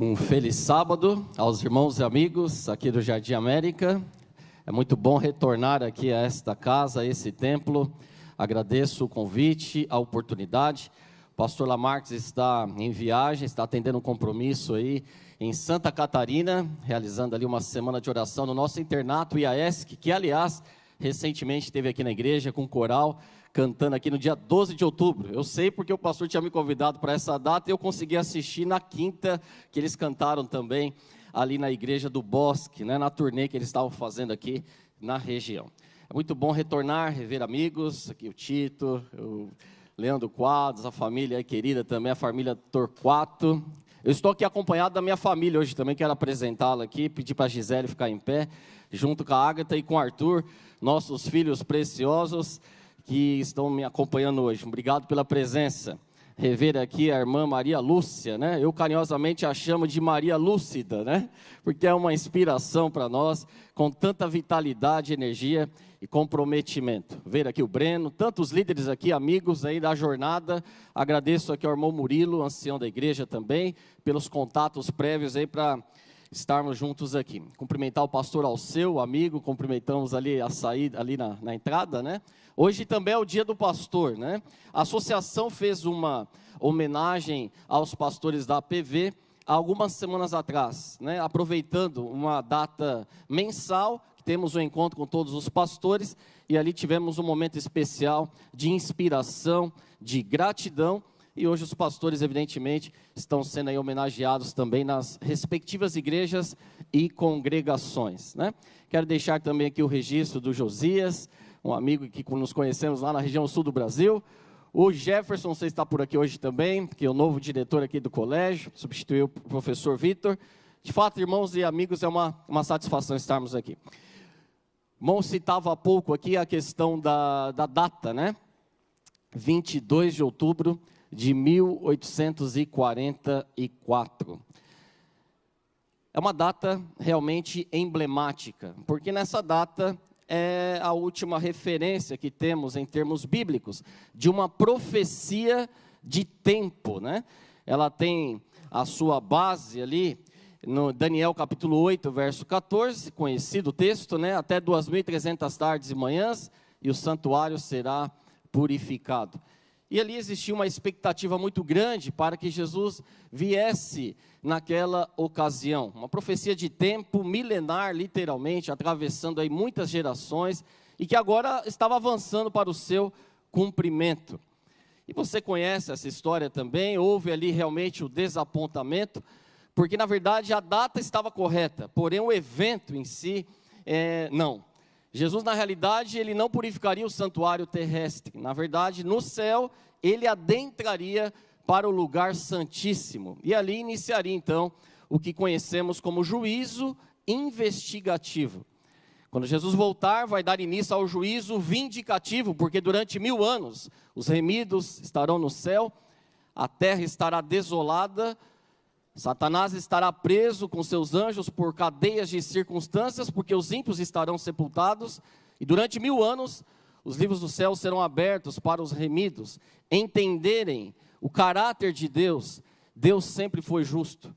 Um feliz sábado aos irmãos e amigos aqui do Jardim América. É muito bom retornar aqui a esta casa, a esse templo. Agradeço o convite, a oportunidade. O pastor Lamarques está em viagem, está atendendo um compromisso aí em Santa Catarina, realizando ali uma semana de oração no nosso internato IAESC, que aliás, recentemente esteve aqui na igreja com um coral, cantando aqui no dia 12 de outubro. Eu sei porque o pastor tinha me convidado para essa data e eu consegui assistir na quinta, que eles cantaram também ali na igreja do Bosque, né, na turnê que eles estavam fazendo aqui na região. É muito bom retornar, rever amigos, aqui o Tito, o Leandro Quadros, a família querida também, a família Torquato. Eu estou aqui acompanhado da minha família hoje também, quero apresentá-la aqui, pedir para a Gisele ficar em pé, junto com a Ágata e com o Arthur, nossos filhos preciosos, que estão me acompanhando hoje. Obrigado pela presença. Rever aqui a irmã Maria Lúcia, né? Eu carinhosamente a chamo de Maria Lúcida, né? Porque é uma inspiração para nós, com tanta vitalidade, energia e comprometimento. Ver aqui o Breno, tantos líderes aqui, amigos aí da jornada. Agradeço aqui ao irmão Murilo, ancião da igreja também, pelos contatos prévios aí para estarmos juntos aqui. Cumprimentar o pastor Alceu, amigo, cumprimentamos ali a saída, ali na entrada, né? Hoje também é o dia do pastor, né? A associação fez uma homenagem aos pastores da APV há algumas semanas atrás, né? Aproveitando uma data mensal, que temos um encontro com todos os pastores, e ali tivemos um momento especial de inspiração, de gratidão. E hoje os pastores, evidentemente, estão sendo aí homenageados também nas respectivas igrejas e congregações, né? Quero deixar também aqui o registro do Josias, um amigo que nos conhecemos lá na região sul do Brasil. O Jefferson, você está por aqui hoje também, que é o novo diretor aqui do colégio, substituiu o professor Vitor. De fato, irmãos e amigos, é uma satisfação estarmos aqui. O irmão citava há pouco aqui a questão da data, né? 22 de outubro de 1844. É uma data realmente emblemática, porque nessa data é a última referência que temos em termos bíblicos, de uma profecia de tempo, né? Ela tem a sua base ali no Daniel capítulo 8, verso 14, conhecido texto, né? Até 2.300 tardes e manhãs, e o santuário será purificado. E ali existia uma expectativa muito grande para que Jesus viesse naquela ocasião. Uma profecia de tempo milenar, literalmente, atravessando aí muitas gerações, e que agora estava avançando para o seu cumprimento. E você conhece essa história também, houve ali realmente o desapontamento, porque na verdade a data estava correta, porém o evento em si, não. Jesus, na realidade, ele não purificaria o santuário terrestre. Na verdade, no céu, ele adentraria para o lugar santíssimo. E ali iniciaria, então, o que conhecemos como juízo investigativo. Quando Jesus voltar, vai dar início ao juízo vindicativo, porque durante 1000 anos, os remidos estarão no céu, a terra estará desolada, Satanás estará preso com seus anjos por cadeias de circunstâncias, porque os ímpios estarão sepultados, e durante 1000 anos, os livros do céu serão abertos para os remidos entenderem o caráter de Deus. Deus sempre foi justo,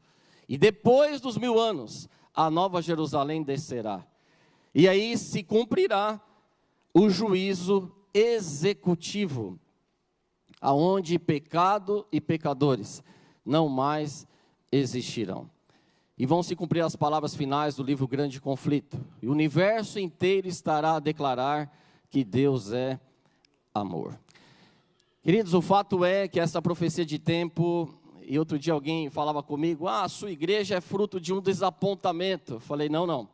e depois dos 1000 anos, a nova Jerusalém descerá, e aí se cumprirá o juízo executivo, aonde pecado e pecadores não mais existirão. E vão se cumprir as palavras finais do livro Grande Conflito. E o universo inteiro estará a declarar que Deus é amor. Queridos, o fato é que essa profecia de tempo, e outro dia alguém falava comigo, a sua igreja é fruto de um desapontamento. Eu falei, não.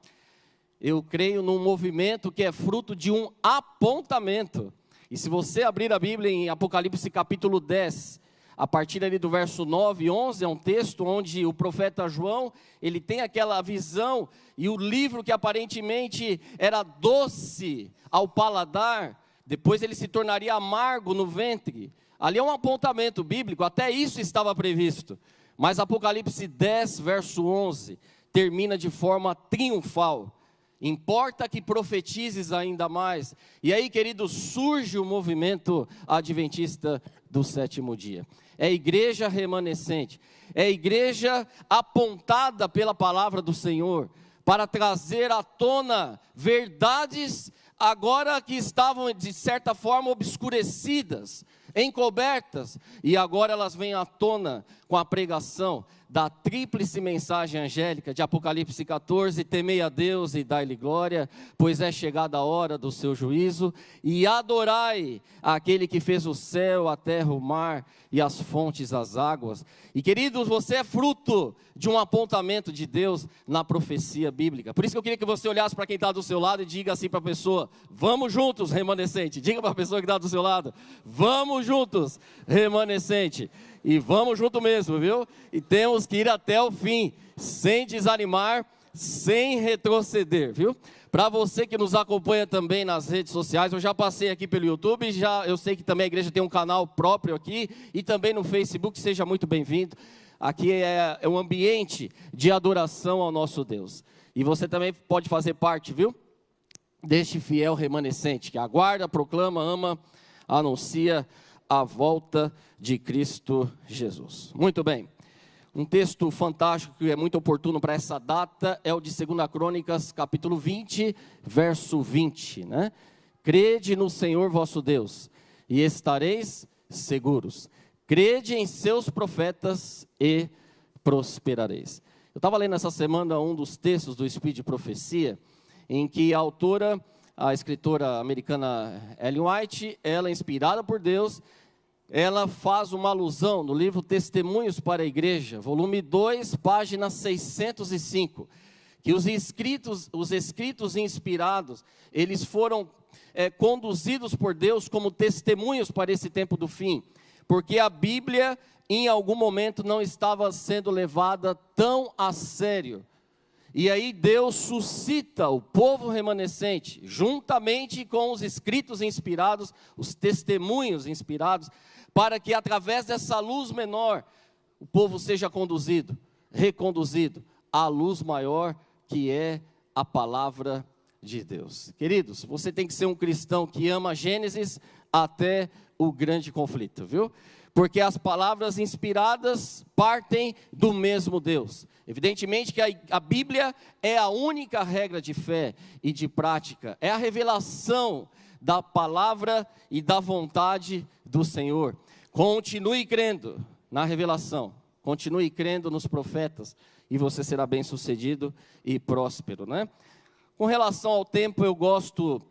Eu creio num movimento que é fruto de um apontamento. E se você abrir a Bíblia em Apocalipse capítulo 10, a partir ali do verso 9 e 11, é um texto onde o profeta João, ele tem aquela visão, e o livro que aparentemente era doce ao paladar, depois ele se tornaria amargo no ventre. Ali é um apontamento bíblico, até isso estava previsto. Mas Apocalipse 10, verso 11, termina de forma triunfal. Importa que profetizes ainda mais. E aí, queridos, surge o movimento adventista do sétimo dia. é a igreja remanescente, é a igreja apontada pela palavra do Senhor, para trazer à tona verdades agora que estavam de certa forma obscurecidas, encobertas, e agora elas vêm à tona com a pregação da tríplice mensagem angélica de Apocalipse 14, temei a Deus e dai-lhe glória, pois é chegada a hora do seu juízo, e adorai aquele que fez o céu, a terra, o mar e as fontes das águas. E queridos, você é fruto de um apontamento de Deus na profecia bíblica. Por isso que eu queria que você olhasse para quem está do seu lado e diga assim para a pessoa: vamos juntos, remanescente. Diga para a pessoa que está do seu lado: vamos juntos, remanescente. E vamos junto mesmo, viu? E temos que ir até o fim, sem desanimar, sem retroceder, viu? Para você que nos acompanha também nas redes sociais, eu já passei aqui pelo YouTube, eu sei que também a igreja tem um canal próprio aqui, e também no Facebook, seja muito bem-vindo. Aqui é um ambiente de adoração ao nosso Deus. E você também pode fazer parte, viu? Deste fiel remanescente, que aguarda, proclama, ama, anuncia a volta de Cristo Jesus. Muito bem, um texto fantástico que é muito oportuno para essa data é o de 2 Crônicas, capítulo 20, verso 20, né? Crede no Senhor vosso Deus, e estareis seguros. Crede em seus profetas e prosperareis. Eu estava lendo essa semana um dos textos do Espírito de Profecia, em que a autora, a escritora americana Ellen White, ela inspirada por Deus, ela faz uma alusão no livro Testemunhos para a Igreja, volume 2, página 605, que os escritos inspirados, eles foram conduzidos por Deus como testemunhos para esse tempo do fim, porque a Bíblia, em algum momento, não estava sendo levada tão a sério. E aí Deus suscita o povo remanescente, juntamente com os escritos inspirados, os testemunhos inspirados, para que através dessa luz menor, o povo seja conduzido, reconduzido à luz maior, que é a palavra de Deus. Queridos, você tem que ser um cristão que ama Gênesis até o grande conflito, viu? Porque as palavras inspiradas partem do mesmo Deus. Evidentemente que a Bíblia é a única regra de fé e de prática, é a revelação da palavra e da vontade do Senhor. Continue crendo na revelação, continue crendo nos profetas, e você será bem sucedido e próspero, né? Com relação ao tempo, eu gosto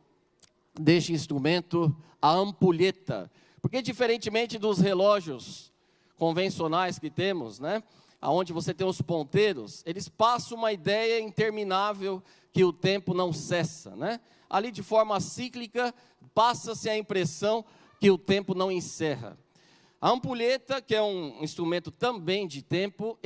deste instrumento, a ampulheta, porque diferentemente dos relógios convencionais que temos, né, aonde você tem os ponteiros, eles passam uma ideia interminável que o tempo não cessa, né? Ali de forma cíclica, passa-se a impressão que o tempo não encerra. A ampulheta, que é um instrumento também de tempo,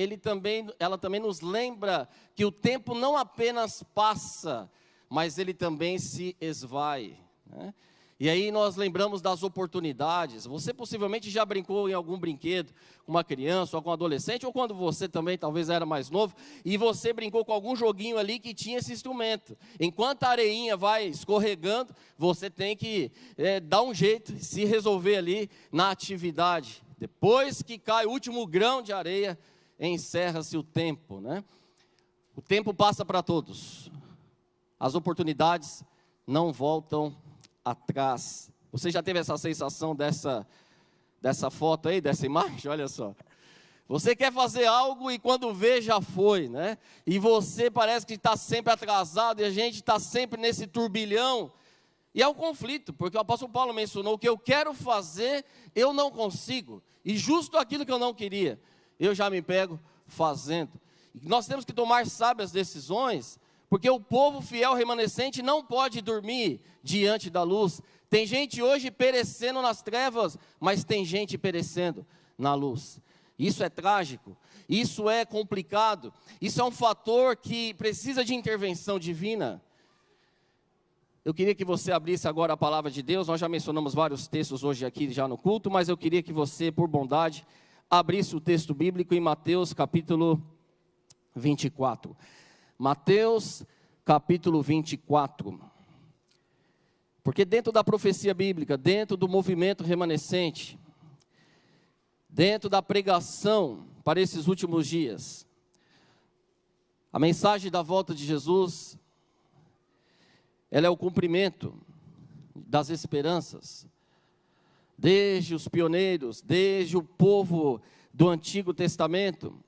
ela também nos lembra que o tempo não apenas passa, mas ele também se esvai, né? E aí nós lembramos das oportunidades. Você possivelmente já brincou em algum brinquedo com uma criança ou com um adolescente, ou quando você também talvez era mais novo, e você brincou com algum joguinho ali que tinha esse instrumento. Enquanto a areinha vai escorregando, você tem que dar um jeito, se resolver ali na atividade. Depois que cai o último grão de areia, encerra-se o tempo, né? O tempo passa para todos. As oportunidades não voltam atrás. Você já teve essa sensação dessa foto aí, dessa imagem? Olha só. Você quer fazer algo e quando vê já foi, né? E você parece que está sempre atrasado e a gente está sempre nesse turbilhão. E é um conflito, porque o apóstolo Paulo mencionou que eu quero fazer, eu não consigo. E justo aquilo que eu não queria, eu já me pego fazendo. E nós temos que tomar sábias decisões, porque o povo fiel remanescente não pode dormir diante da luz. Tem gente hoje perecendo nas trevas, mas tem gente perecendo na luz. Isso é trágico, isso é complicado, isso é um fator que precisa de intervenção divina. Eu queria que você abrisse agora a palavra de Deus. Nós já mencionamos vários textos hoje aqui já no culto, mas eu queria que você, por bondade, abrisse o texto bíblico em Mateus capítulo 24. Mateus capítulo 24, porque dentro da profecia bíblica, dentro do movimento remanescente, dentro da pregação para esses últimos dias, a mensagem da volta de Jesus, ela é o cumprimento das esperanças, desde os pioneiros, desde o povo do Antigo Testamento,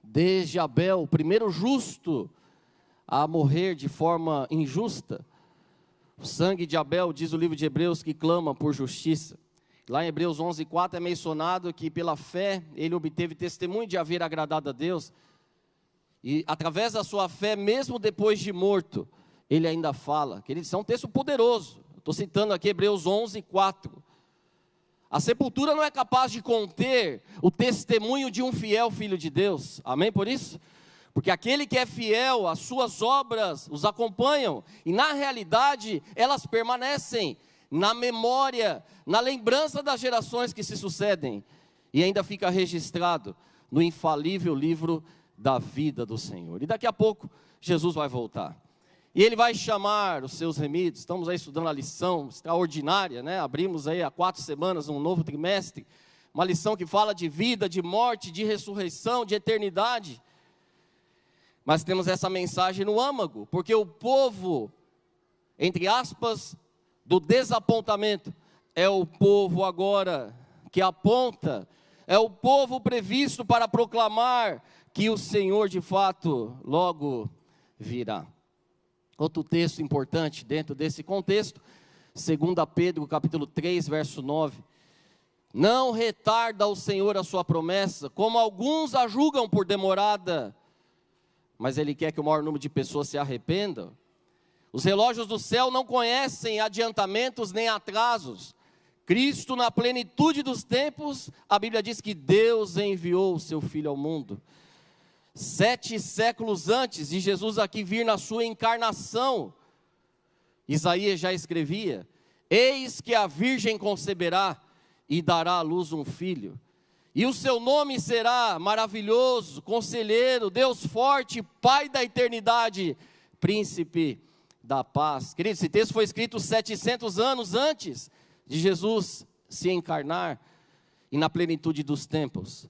desde Abel, o primeiro justo a morrer de forma injusta. O sangue de Abel, diz o livro de Hebreus, que clama por justiça. Lá em Hebreus 11:4 é mencionado que pela fé ele obteve testemunho de haver agradado a Deus. E através da sua fé, mesmo depois de morto, ele ainda fala. Queridos, isso é um texto poderoso. Estou citando aqui Hebreus 11:4. A sepultura não é capaz de conter o testemunho de um fiel filho de Deus. Amém por isso? Porque aquele que é fiel, as suas obras os acompanham. E na realidade, elas permanecem na memória, na lembrança das gerações que se sucedem. E ainda fica registrado no infalível livro da vida do Senhor. E daqui a pouco, Jesus vai voltar. E Ele vai chamar os seus remidos. Estamos aí estudando a lição extraordinária, né? Abrimos aí há 4 semanas um novo trimestre. Uma lição que fala de vida, de morte, de ressurreição, de eternidade. Mas temos essa mensagem no âmago, porque o povo, entre aspas, do desapontamento, é o povo agora que aponta, é o povo previsto para proclamar que o Senhor de fato logo virá. Outro texto importante dentro desse contexto, 2 Pedro capítulo 3, verso 9. Não retarda o Senhor a sua promessa, como alguns a julgam por demorada, mas Ele quer que o maior número de pessoas se arrependam. Os relógios do céu não conhecem adiantamentos nem atrasos. Cristo, na plenitude dos tempos, a Bíblia diz que Deus enviou o seu Filho ao mundo. 7 séculos antes de Jesus aqui vir na sua encarnação, Isaías já escrevia: eis que a virgem conceberá e dará à luz um filho. E o seu nome será maravilhoso, conselheiro, Deus forte, Pai da eternidade, príncipe da paz. Queridos, esse texto foi escrito 700 anos antes de Jesus se encarnar. E na plenitude dos tempos,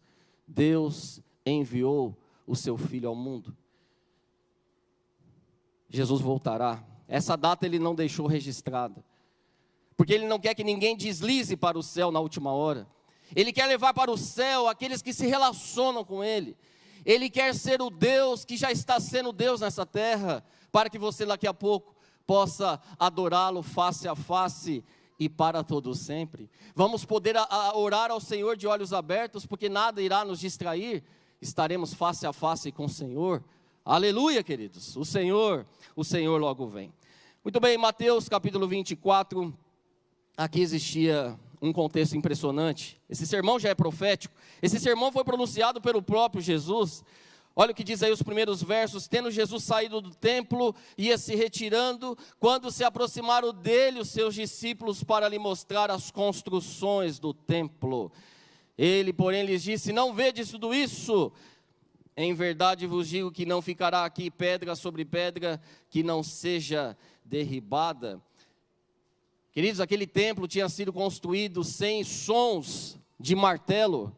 Deus enviou o seu Filho ao mundo. Jesus voltará. Essa data Ele não deixou registrada, porque Ele não quer que ninguém deslize para o céu na última hora. Ele quer levar para o céu aqueles que se relacionam com Ele. Ele quer ser o Deus que já está sendo Deus nessa terra, para que você daqui a pouco possa adorá-lo face a face e para todo sempre. Vamos poder orar ao Senhor de olhos abertos, porque nada irá nos distrair. Estaremos face a face com o Senhor. Aleluia, queridos. O Senhor logo vem. Muito bem, Mateus capítulo 24. Aqui existia um contexto impressionante. Esse sermão já é profético. Esse sermão foi pronunciado pelo próprio Jesus. Olha o que diz aí os primeiros versos. Tendo Jesus saído do templo, ia se retirando, quando se aproximaram dele os seus discípulos para lhe mostrar as construções do templo. Ele, porém, lhes disse: não vedes tudo isso? Em verdade vos digo que não ficará aqui pedra sobre pedra que não seja derribada. Queridos, aquele templo tinha sido construído sem sons de martelo,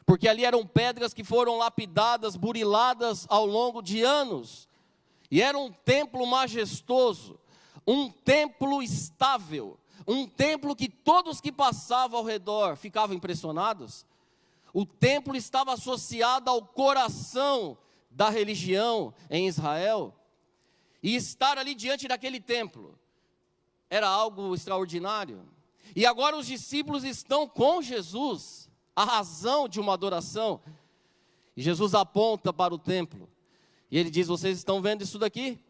porque ali eram pedras que foram lapidadas, buriladas ao longo de anos, e era um templo majestoso, um templo estável, um templo que todos que passavam ao redor ficavam impressionados. O templo estava associado ao coração da religião em Israel, e estar ali diante daquele templo era algo extraordinário. E agora os discípulos estão com Jesus, a razão de uma adoração. E Jesus aponta para o templo, e Ele diz: vocês estão vendo isso daqui?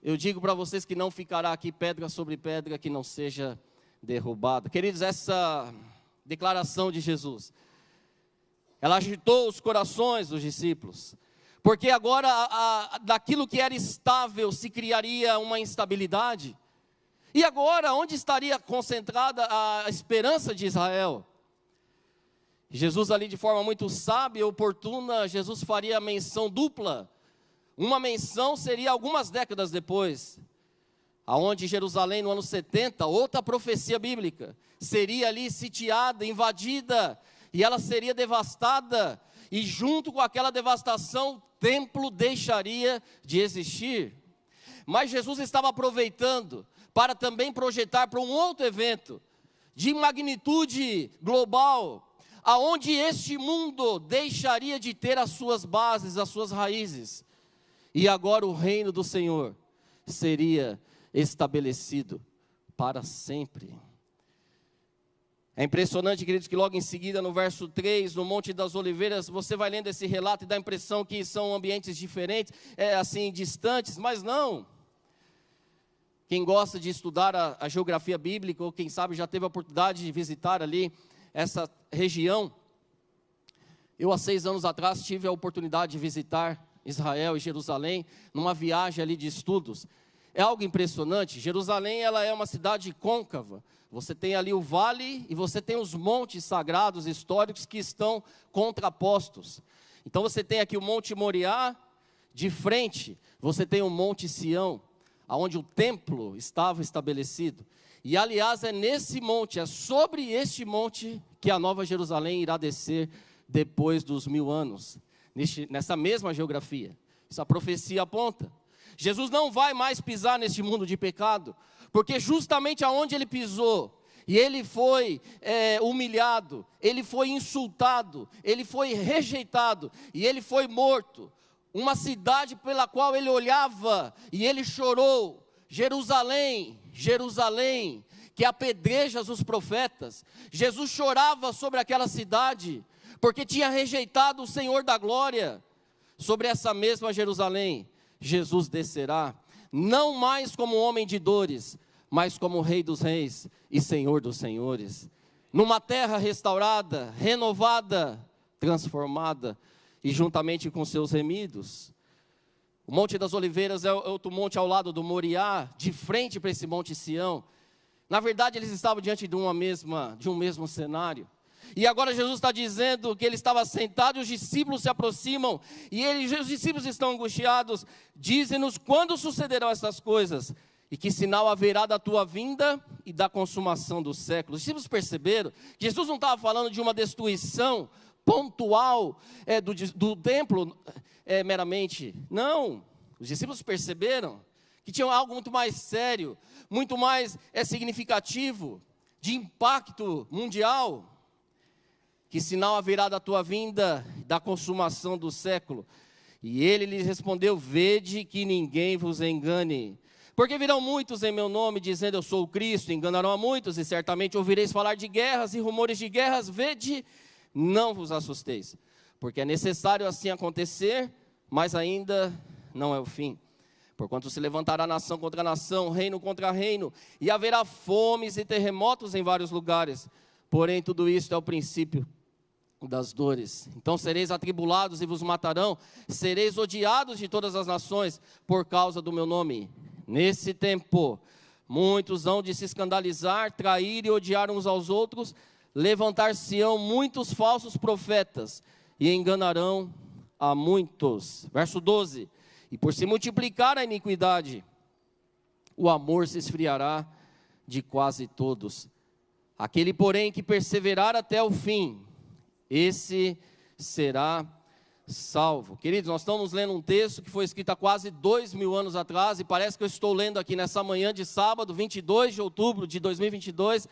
Eu digo para vocês que não ficará aqui pedra sobre pedra que não seja derrubada. Queridos, essa declaração de Jesus, ela agitou os corações dos discípulos, porque agora daquilo que era estável se criaria uma instabilidade. E agora, onde estaria concentrada a esperança de Israel? Jesus ali, de forma muito sábia e oportuna, Jesus faria menção dupla. Uma menção seria algumas décadas depois, aonde Jerusalém, no ano 70, outra profecia bíblica, seria ali sitiada, invadida, e ela seria devastada, e junto com aquela devastação, o templo deixaria de existir. Mas Jesus estava aproveitando para também projetar para um outro evento, de magnitude global, aonde este mundo deixaria de ter as suas bases, as suas raízes, e agora o reino do Senhor seria estabelecido para sempre. É impressionante, queridos, que logo em seguida, no verso 3, no Monte das Oliveiras, você vai lendo esse relato e dá a impressão que são ambientes diferentes, assim, distantes, mas não. Quem gosta de estudar a geografia bíblica, ou quem sabe já teve a oportunidade de visitar ali essa região, eu há 6 anos atrás tive a oportunidade de visitar Israel e Jerusalém, numa viagem ali de estudos. É algo impressionante. Jerusalém, ela é uma cidade côncava. Você tem ali o vale e você tem os montes sagrados históricos que estão contrapostos. Então você tem aqui o Monte Moriá, de frente você tem o Monte Sião, onde o templo estava estabelecido. E aliás é nesse monte, é sobre este monte que a Nova Jerusalém irá descer depois dos 1000 anos. Nessa mesma geografia. Essa profecia aponta. Jesus não vai mais pisar neste mundo de pecado, porque justamente aonde ele pisou, e ele foi humilhado, ele foi insultado, ele foi rejeitado, e ele foi morto, uma cidade pela qual ele olhava, e ele chorou, Jerusalém, Jerusalém, que apedrejas os profetas. Jesus chorava sobre aquela cidade, porque tinha rejeitado o Senhor da glória. Sobre essa mesma Jerusalém, Jesus descerá, não mais como homem de dores, mas como Rei dos reis e Senhor dos senhores, numa terra restaurada, renovada, transformada, e juntamente com seus remidos. O Monte das Oliveiras é outro monte ao lado do Moriá, de frente para esse Monte Sião. Na verdade, eles estavam diante de um mesmo cenário. E agora Jesus está dizendo que ele estava sentado e os discípulos se aproximam, e os discípulos estão angustiados. Dize-nos quando sucederão essas coisas, e que sinal haverá da tua vinda e da consumação dos séculos. Os discípulos perceberam que Jesus não estava falando de uma destruição pontual do templo meramente. Não, os discípulos perceberam que tinha algo muito mais sério, muito mais significativo, de impacto mundial. Que sinal haverá da tua vinda, da consumação do século? E ele lhes respondeu: vede que ninguém vos engane. Porque virão muitos em meu nome, dizendo eu sou o Cristo, enganarão a muitos, e certamente ouvireis falar de guerras e rumores de guerras. Vede, não vos assusteis, porque é necessário assim acontecer, mas ainda não é o fim. Porquanto se levantará nação contra nação, reino contra reino, e haverá fomes e terremotos em vários lugares. Porém, tudo isso é o princípio das dores. Então sereis atribulados e vos matarão, sereis odiados de todas as nações, por causa do meu nome. Nesse tempo, muitos hão de se escandalizar, trair e odiar uns aos outros, levantar-se-ão muitos falsos profetas, e enganarão a muitos. Verso 12, e por se multiplicar a iniquidade, o amor se esfriará de quase todos. Aquele, porém, que perseverar até o fim, esse será salvo. Queridos, nós estamos lendo um texto que foi escrito há quase 2000 anos atrás, e parece que eu estou lendo aqui nessa manhã de sábado, 22 de outubro de 2022,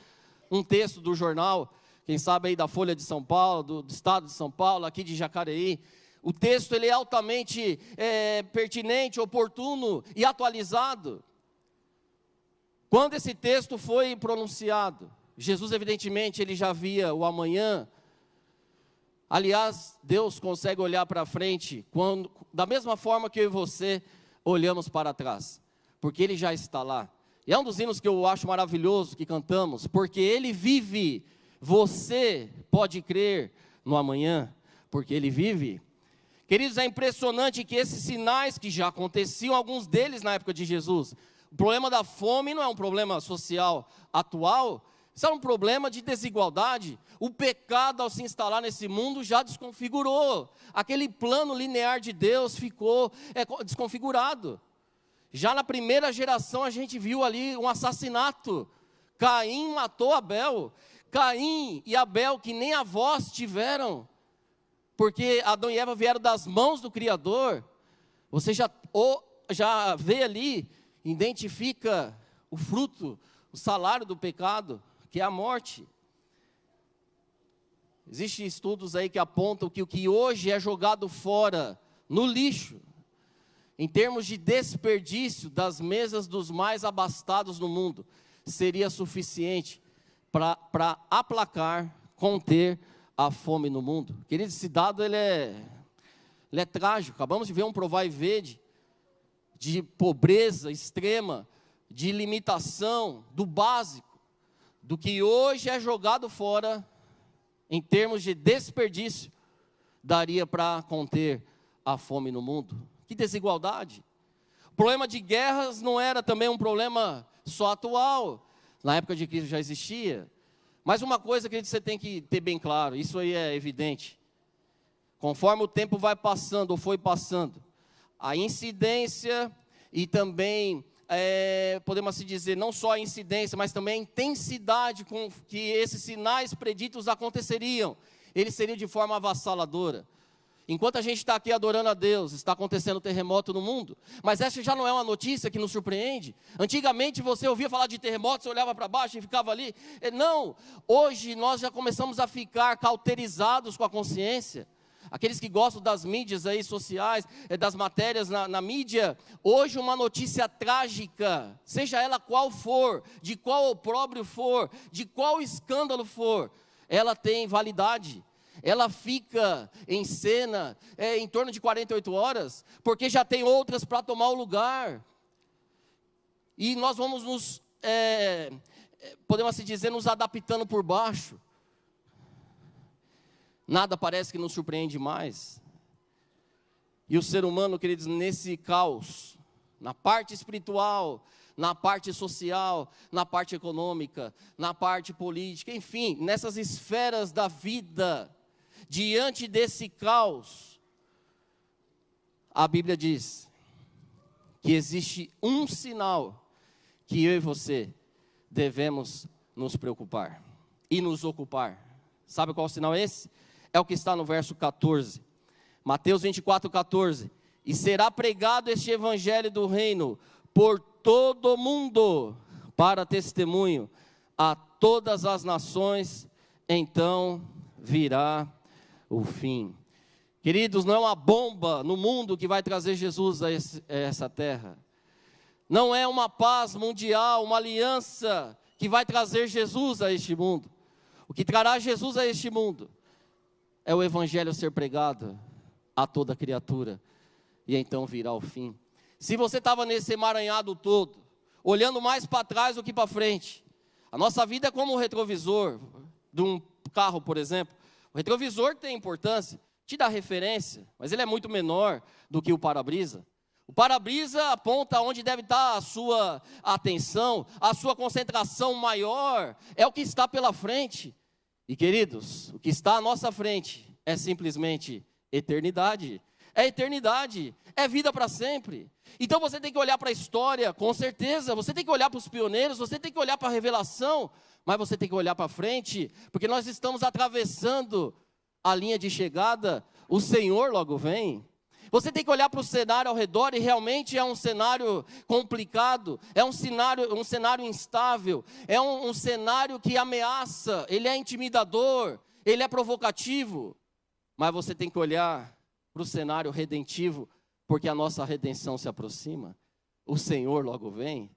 um texto do jornal, quem sabe aí da Folha de São Paulo, do estado de São Paulo, aqui de Jacareí. O texto ele é altamente pertinente, oportuno e atualizado. Quando esse texto foi pronunciado, Jesus evidentemente ele já via o amanhã. Aliás, Deus consegue olhar para frente da mesma forma que eu e você olhamos para trás, porque Ele já está lá. E é um dos hinos que eu acho maravilhoso que cantamos, porque Ele vive. Você pode crer no amanhã, porque Ele vive. Queridos, é impressionante que esses sinais que já aconteciam, alguns deles na época de Jesus, o problema da fome não é um problema social atual, isso é um problema de desigualdade. O pecado, ao se instalar nesse mundo, já desconfigurou. Aquele plano linear de Deus ficou desconfigurado. Já na primeira geração, a gente viu ali um assassinato. Caim matou Abel. Caim e Abel, que nem avós tiveram, porque Adão e Eva vieram das mãos do Criador. Você já vê ali, identifica o fruto, o salário do pecado, que é a morte. Existem estudos aí que apontam que o que hoje é jogado fora, no lixo, em termos de desperdício das mesas dos mais abastados no mundo, seria suficiente para aplacar, conter a fome no mundo. Querido, esse dado ele é trágico. Acabamos de ver um provar e ver de pobreza extrema, de limitação do básico, do que hoje é jogado fora, em termos de desperdício, daria para conter a fome no mundo. Que desigualdade. O problema de guerras não era também um problema só atual, na época de Cristo já existia. Mas uma coisa que você tem que ter bem claro, isso aí é evidente. Conforme o tempo vai passando, ou foi passando, a incidência e também, podemos assim dizer, não só a incidência, mas também a intensidade com que esses sinais preditos aconteceriam, eles seriam de forma avassaladora. Enquanto a gente está aqui adorando a Deus, está acontecendo terremoto no mundo, mas essa já não é uma notícia que nos surpreende. Antigamente você ouvia falar de terremoto, você olhava para baixo e ficava ali. Não, hoje nós já começamos a ficar cauterizados com a consciência. Aqueles que gostam das mídias aí sociais, das matérias na mídia, hoje uma notícia trágica, seja ela qual for, de qual opróbrio for, de qual escândalo for, ela tem validade. Ela fica em cena em torno de 48 horas, porque já tem outras para tomar o lugar. E nós vamos podemos assim dizer, nos adaptando por baixo. Nada parece que nos surpreende mais. E o ser humano, queridos, nesse caos, na parte espiritual, na parte social, na parte econômica, na parte política, enfim, nessas esferas da vida, diante desse caos, a Bíblia diz que existe um sinal que eu e você devemos nos preocupar e nos ocupar. Sabe qual sinal é esse? É o que está no verso 14. Mateus 24, 14. E será pregado este evangelho do reino por todo o mundo, para testemunho a todas as nações, então virá o fim. Queridos, não é uma bomba no mundo que vai trazer Jesus a essa terra. Não é uma paz mundial, uma aliança que vai trazer Jesus a este mundo. O que trará Jesus a este mundo é o evangelho ser pregado a toda criatura, e então virá o fim. Se você estava nesse emaranhado todo, olhando mais para trás do que para frente, a nossa vida é como o retrovisor de um carro, por exemplo. O retrovisor tem importância, te dá referência, mas ele é muito menor do que o para-brisa. O para-brisa aponta onde deve estar a sua atenção, a sua concentração maior, é o que está pela frente. E queridos, o que está à nossa frente é simplesmente eternidade. É eternidade, é vida para sempre. Então você tem que olhar para a história, com certeza, você tem que olhar para os pioneiros, você tem que olhar para a revelação, mas você tem que olhar para frente, porque nós estamos atravessando a linha de chegada, o Senhor logo vem. Você tem que olhar para o cenário ao redor, e realmente é um cenário complicado, é um cenário instável, é um cenário que ameaça, ele é intimidador, ele é provocativo, mas você tem que olhar para o cenário redentivo, porque a nossa redenção se aproxima, o Senhor logo vem,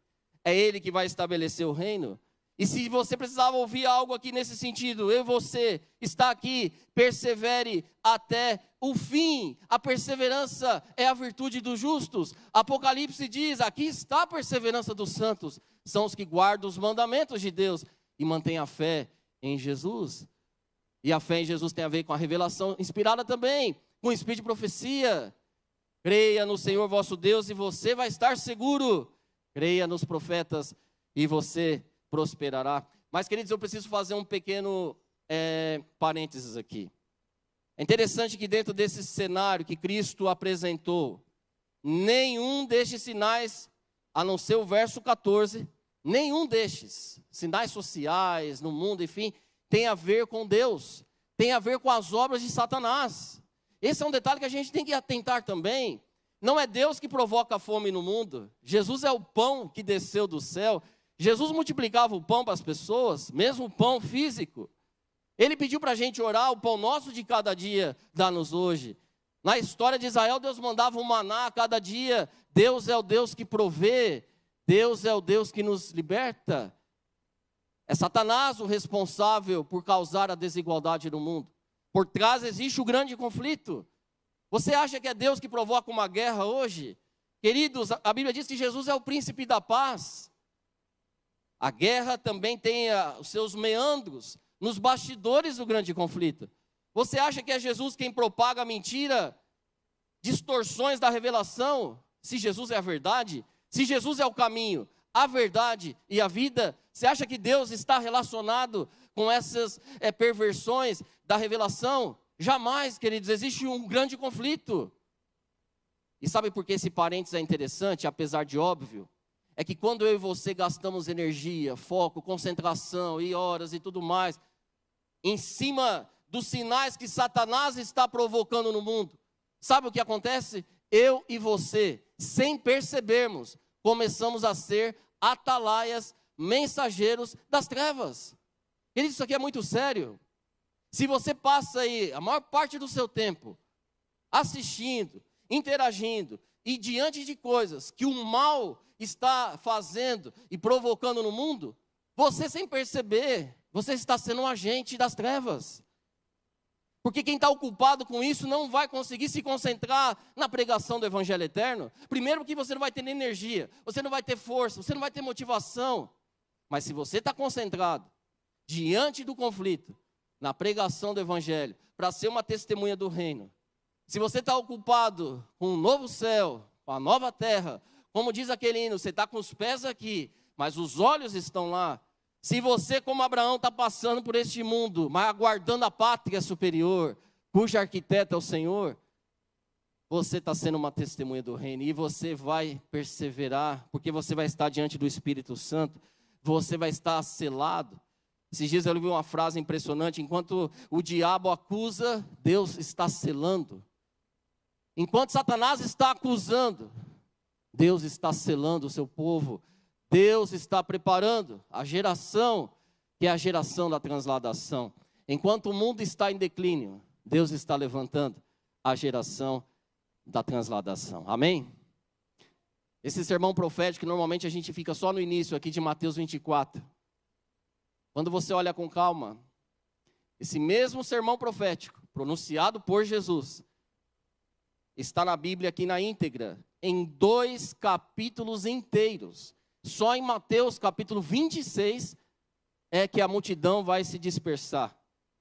é Ele que vai estabelecer o reino. E se você precisava ouvir algo aqui nesse sentido, eu e você, está aqui, persevere até o fim. A perseverança é a virtude dos justos. Apocalipse diz, aqui está a perseverança dos santos. São os que guardam os mandamentos de Deus e mantêm a fé em Jesus. E a fé em Jesus tem a ver com a revelação inspirada também, com o espírito de profecia. Creia no Senhor vosso Deus e você vai estar seguro. Creia nos profetas e você prosperará. Mas, queridos, eu preciso fazer um pequeno parênteses aqui. É interessante que dentro desse cenário que Cristo apresentou, nenhum destes sinais, a não ser o verso 14, nenhum destes sinais sociais no mundo, enfim, tem a ver com Deus, tem a ver com as obras de Satanás. Esse é um detalhe que a gente tem que atentar também. Não é Deus que provoca a fome no mundo. Jesus é o pão que desceu do céu. Jesus multiplicava o pão para as pessoas, mesmo o pão físico. Ele pediu para a gente orar: o pão nosso de cada dia dá-nos hoje. Na história de Israel, Deus mandava um maná a cada dia. Deus é o Deus que provê. Deus é o Deus que nos liberta. É Satanás o responsável por causar a desigualdade no mundo. Por trás existe o grande conflito. Você acha que é Deus que provoca uma guerra hoje? Queridos, a Bíblia diz que Jesus é o príncipe da paz. A guerra também tem os seus meandros nos bastidores do grande conflito. Você acha que é Jesus quem propaga a mentira, distorções da revelação? Se Jesus é a verdade, se Jesus é o caminho, a verdade e a vida, você acha que Deus está relacionado com essas perversões da revelação? Jamais, queridos, existe um grande conflito. E sabe por que esse parênteses é interessante, apesar de óbvio? É que quando eu e você gastamos energia, foco, concentração e horas e tudo mais, em cima dos sinais que Satanás está provocando no mundo, sabe o que acontece? Eu e você, sem percebermos, começamos a ser atalaias, mensageiros das trevas. Queridos, isso aqui é muito sério. Se você passa aí a maior parte do seu tempo assistindo, interagindo e diante de coisas que o mal está fazendo e provocando no mundo, você sem perceber, você está sendo um agente das trevas. Porque quem está ocupado com isso não vai conseguir se concentrar na pregação do Evangelho eterno. Primeiro porque você não vai ter energia, você não vai ter força, você não vai ter motivação. Mas se você está concentrado diante do conflito, na pregação do Evangelho, para ser uma testemunha do reino, se você está ocupado com um novo céu, com a nova terra, como diz aquele hino, você está com os pés aqui, mas os olhos estão lá. Se você, como Abraão, está passando por este mundo, mas aguardando a pátria superior, cujo arquiteto é o Senhor, você está sendo uma testemunha do reino, e você vai perseverar, porque você vai estar diante do Espírito Santo, você vai estar selado. Esses dias eu ouvi uma frase impressionante: enquanto o diabo acusa, Deus está selando. Enquanto Satanás está acusando, Deus está selando o seu povo. Deus está preparando a geração, que é a geração da transladação. Enquanto o mundo está em declínio, Deus está levantando a geração da transladação. Amém? Esse sermão profético, normalmente a gente fica só no início aqui de Mateus 24. Quando você olha com calma, esse mesmo sermão profético, pronunciado por Jesus, está na Bíblia aqui na íntegra, em 2 capítulos inteiros. Só em Mateus capítulo 26 é que a multidão vai se dispersar.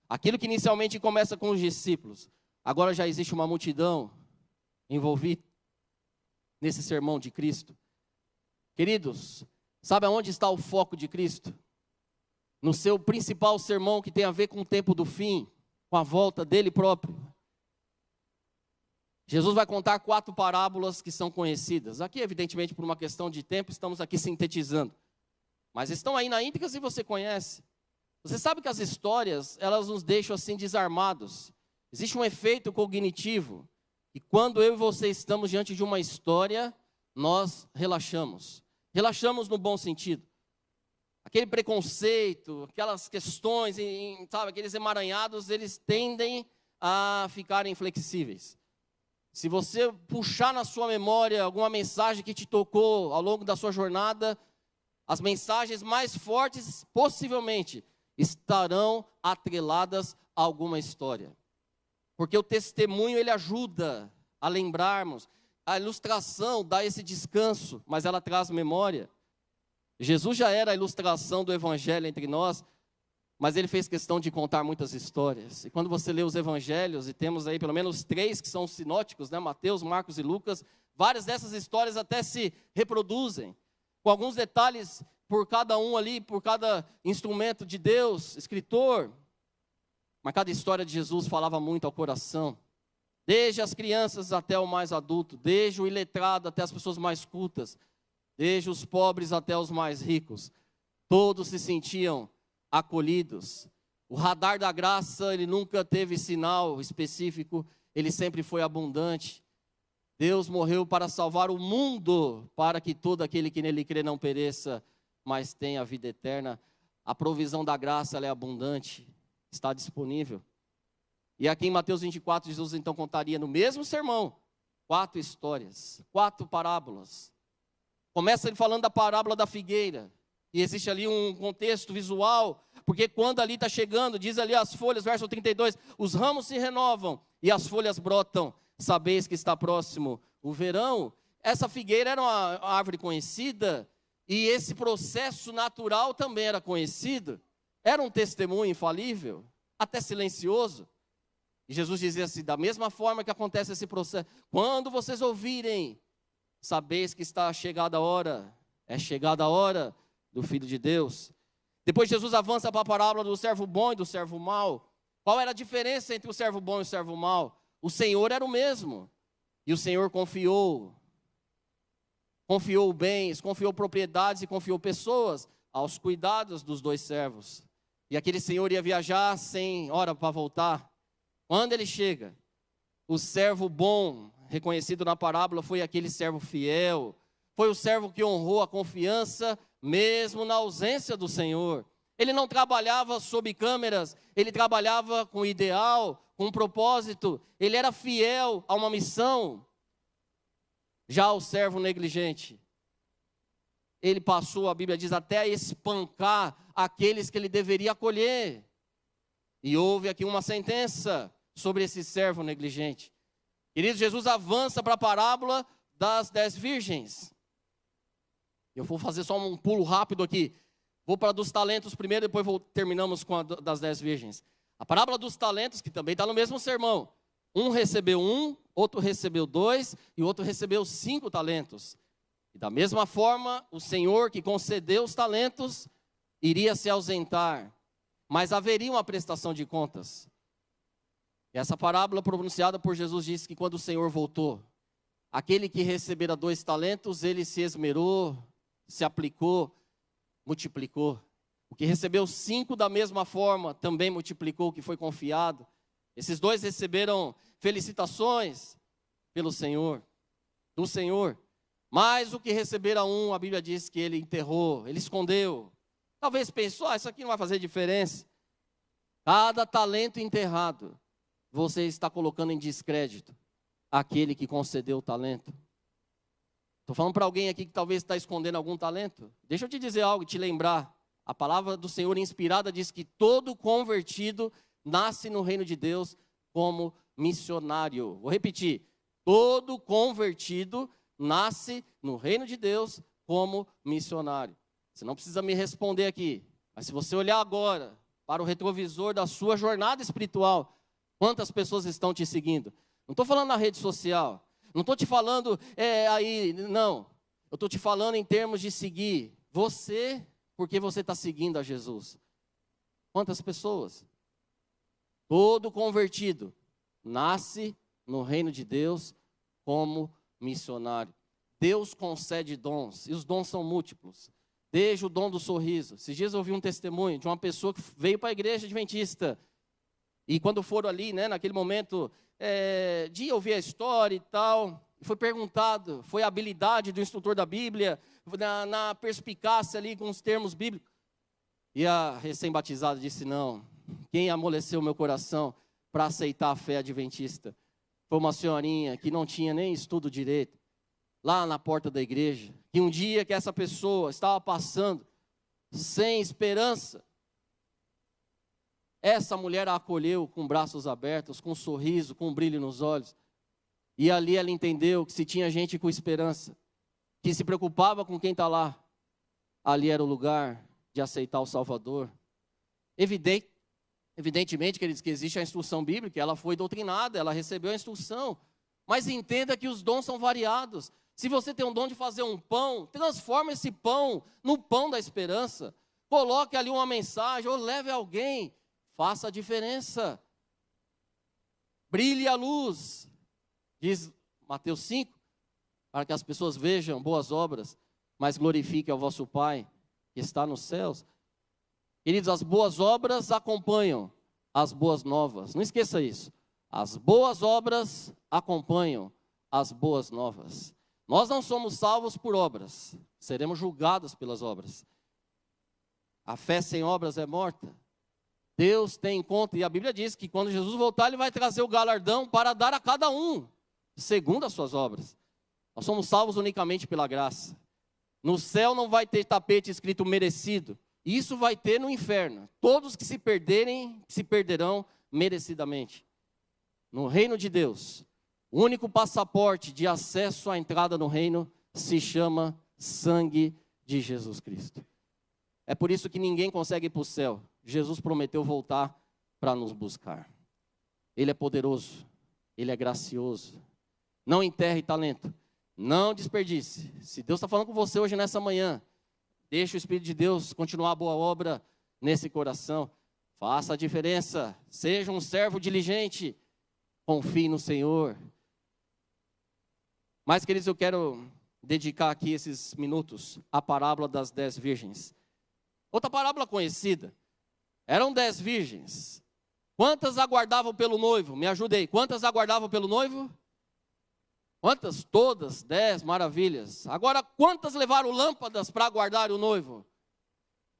Aquilo que inicialmente começa com os discípulos, agora já existe uma multidão envolvida nesse sermão de Cristo. Queridos, sabe aonde está o foco de Cristo? No seu principal sermão, que tem a ver com o tempo do fim, com a volta dele próprio. Jesus vai contar 4 parábolas que são conhecidas. Aqui, evidentemente, por uma questão de tempo, estamos aqui sintetizando. Mas estão aí na íntegra se você conhece. Você sabe que as histórias, elas nos deixam assim desarmados. Existe um efeito cognitivo. E quando eu e você estamos diante de uma história, nós relaxamos. Relaxamos no bom sentido. Aquele preconceito, aquelas questões, sabe, aqueles emaranhados, eles tendem a ficarem flexíveis. Se você puxar na sua memória alguma mensagem que te tocou ao longo da sua jornada, as mensagens mais fortes, possivelmente, estarão atreladas a alguma história. Porque o testemunho, ele ajuda a lembrarmos. A ilustração dá esse descanso, mas ela traz memória. Jesus já era a ilustração do Evangelho entre nós, mas ele fez questão de contar muitas histórias. E quando você lê os Evangelhos, e temos aí pelo menos 3 que são sinóticos, né? Mateus, Marcos e Lucas, várias dessas histórias até se reproduzem, com alguns detalhes por cada um ali, por cada instrumento de Deus, escritor. Mas cada história de Jesus falava muito ao coração, desde as crianças até o mais adulto, desde o iletrado até as pessoas mais cultas, desde os pobres até os mais ricos. Todos se sentiam acolhidos, O radar da graça, ele nunca teve sinal específico, ele sempre foi abundante. Deus morreu para salvar o mundo, para que todo aquele que nele crê não pereça, mas tenha a vida eterna. A provisão da graça, ela é abundante, está disponível. E aqui em Mateus 24, Jesus então contaria no mesmo sermão 4 histórias, 4 parábolas. Começa ele falando da parábola da figueira. E existe ali um contexto visual, porque quando ali está chegando, diz ali as folhas, verso 32, os ramos se renovam e as folhas brotam, sabeis que está próximo o verão. Essa figueira era uma árvore conhecida, e esse processo natural também era conhecido, era um testemunho infalível, até silencioso. E Jesus dizia assim, da mesma forma que acontece esse processo, quando vocês ouvirem, sabeis que está chegada a hora, é chegada a hora do Filho de Deus. Depois Jesus avança para a parábola do servo bom e do servo mau. Qual era a diferença entre o servo bom e o servo mau? O Senhor era o mesmo, e o Senhor confiou bens, confiou propriedades e confiou pessoas aos cuidados dos 2 servos. E aquele senhor ia viajar sem hora para voltar. Quando ele chega, o servo bom, reconhecido na parábola, foi aquele servo fiel, foi o servo que honrou a confiança, mesmo na ausência do Senhor. Ele não trabalhava sob câmeras, ele trabalhava com ideal, com um propósito, ele era fiel a uma missão. Já o servo negligente, ele passou, a Bíblia diz, até a espancar aqueles que ele deveria acolher. E houve aqui uma sentença sobre esse servo negligente. Queridos, Jesus avança para a parábola das 10 virgens. Eu vou fazer só um pulo rápido aqui. Vou para a dos talentos primeiro, depois terminamos com a das 10 virgens. A parábola dos talentos, que também está no mesmo sermão. Um recebeu 1, outro recebeu 2 e o outro recebeu 5 talentos. E da mesma forma, o Senhor que concedeu os talentos iria se ausentar, mas haveria uma prestação de contas. E essa parábola pronunciada por Jesus diz que quando o Senhor voltou, aquele que recebera 2 talentos, ele se esmerou, se aplicou, multiplicou. O que recebeu 5 da mesma forma, também multiplicou o que foi confiado. Esses 2 receberam felicitações pelo Senhor, do Senhor. Mas o que recebera 1, a Bíblia diz que ele enterrou, ele escondeu. Talvez pensou, isso aqui não vai fazer diferença. Cada talento enterrado, você está colocando em descrédito aquele que concedeu o talento. Estou falando para alguém aqui que talvez está escondendo algum talento. Deixa eu te dizer algo, te lembrar. A palavra do Senhor inspirada diz que todo convertido nasce no reino de Deus como missionário. Vou repetir. Todo convertido nasce no reino de Deus como missionário. Você não precisa me responder aqui. Mas se você olhar agora para o retrovisor da sua jornada espiritual, quantas pessoas estão te seguindo? Não estou falando na rede social. Não estou te falando não. Eu estou te falando em termos de seguir você, porque você está seguindo a Jesus. Quantas pessoas? Todo convertido nasce no reino de Deus como missionário. Deus concede dons, e os dons são múltiplos. Desde o dom do sorriso. Esses dias eu ouvi um testemunho de uma pessoa que veio para a igreja adventista. E quando foram ali, naquele momento de ouvir a história e tal, foi perguntado, foi a habilidade do instrutor da Bíblia, na perspicácia ali com os termos bíblicos. E a recém-batizada disse, não, quem amoleceu meu coração para aceitar a fé adventista foi uma senhorinha que não tinha nem estudo direito, lá na porta da igreja, que um dia que essa pessoa estava passando sem esperança, essa mulher a acolheu com braços abertos, com um sorriso, com um brilho nos olhos. E ali ela entendeu que se tinha gente com esperança, que se preocupava com quem está lá, ali era o lugar de aceitar o Salvador. Evidentemente, queridos, que existe a instrução bíblica, ela foi doutrinada, ela recebeu a instrução. Mas entenda que os dons são variados. Se você tem um dom de fazer um pão, transforma esse pão no pão da esperança. Coloque ali uma mensagem, ou leve alguém. Faça a diferença. Brilhe a luz, diz Mateus 5, para que as pessoas vejam boas obras, mas glorifique ao vosso Pai que está nos céus. Queridos, as boas obras acompanham as boas novas. Não esqueça isso. As boas obras acompanham as boas novas. Nós não somos salvos por obras, seremos julgados pelas obras. A fé sem obras é morta. Deus tem em conta, e a Bíblia diz que quando Jesus voltar, Ele vai trazer o galardão para dar a cada um, segundo as suas obras. Nós somos salvos unicamente pela graça. No céu não vai ter tapete escrito merecido. Isso vai ter no inferno. Todos que se perderem, se perderão merecidamente. No reino de Deus, o único passaporte de acesso à entrada no reino se chama sangue de Jesus Cristo. É por isso que ninguém consegue ir para o céu. Jesus prometeu voltar para nos buscar. Ele é poderoso, Ele é gracioso. Não enterre talento, não desperdice. Se Deus está falando com você hoje nessa manhã, deixe o Espírito de Deus continuar a boa obra nesse coração. Faça a diferença, seja um servo diligente, confie no Senhor. Mas, queridos, eu quero dedicar aqui esses minutos à parábola das 10 virgens. Outra parábola conhecida. Eram 10 virgens. Quantas aguardavam pelo noivo? Me ajudei. Quantas aguardavam pelo noivo? Quantas? Todas. 10, maravilhas. Agora, quantas levaram lâmpadas para aguardar o noivo?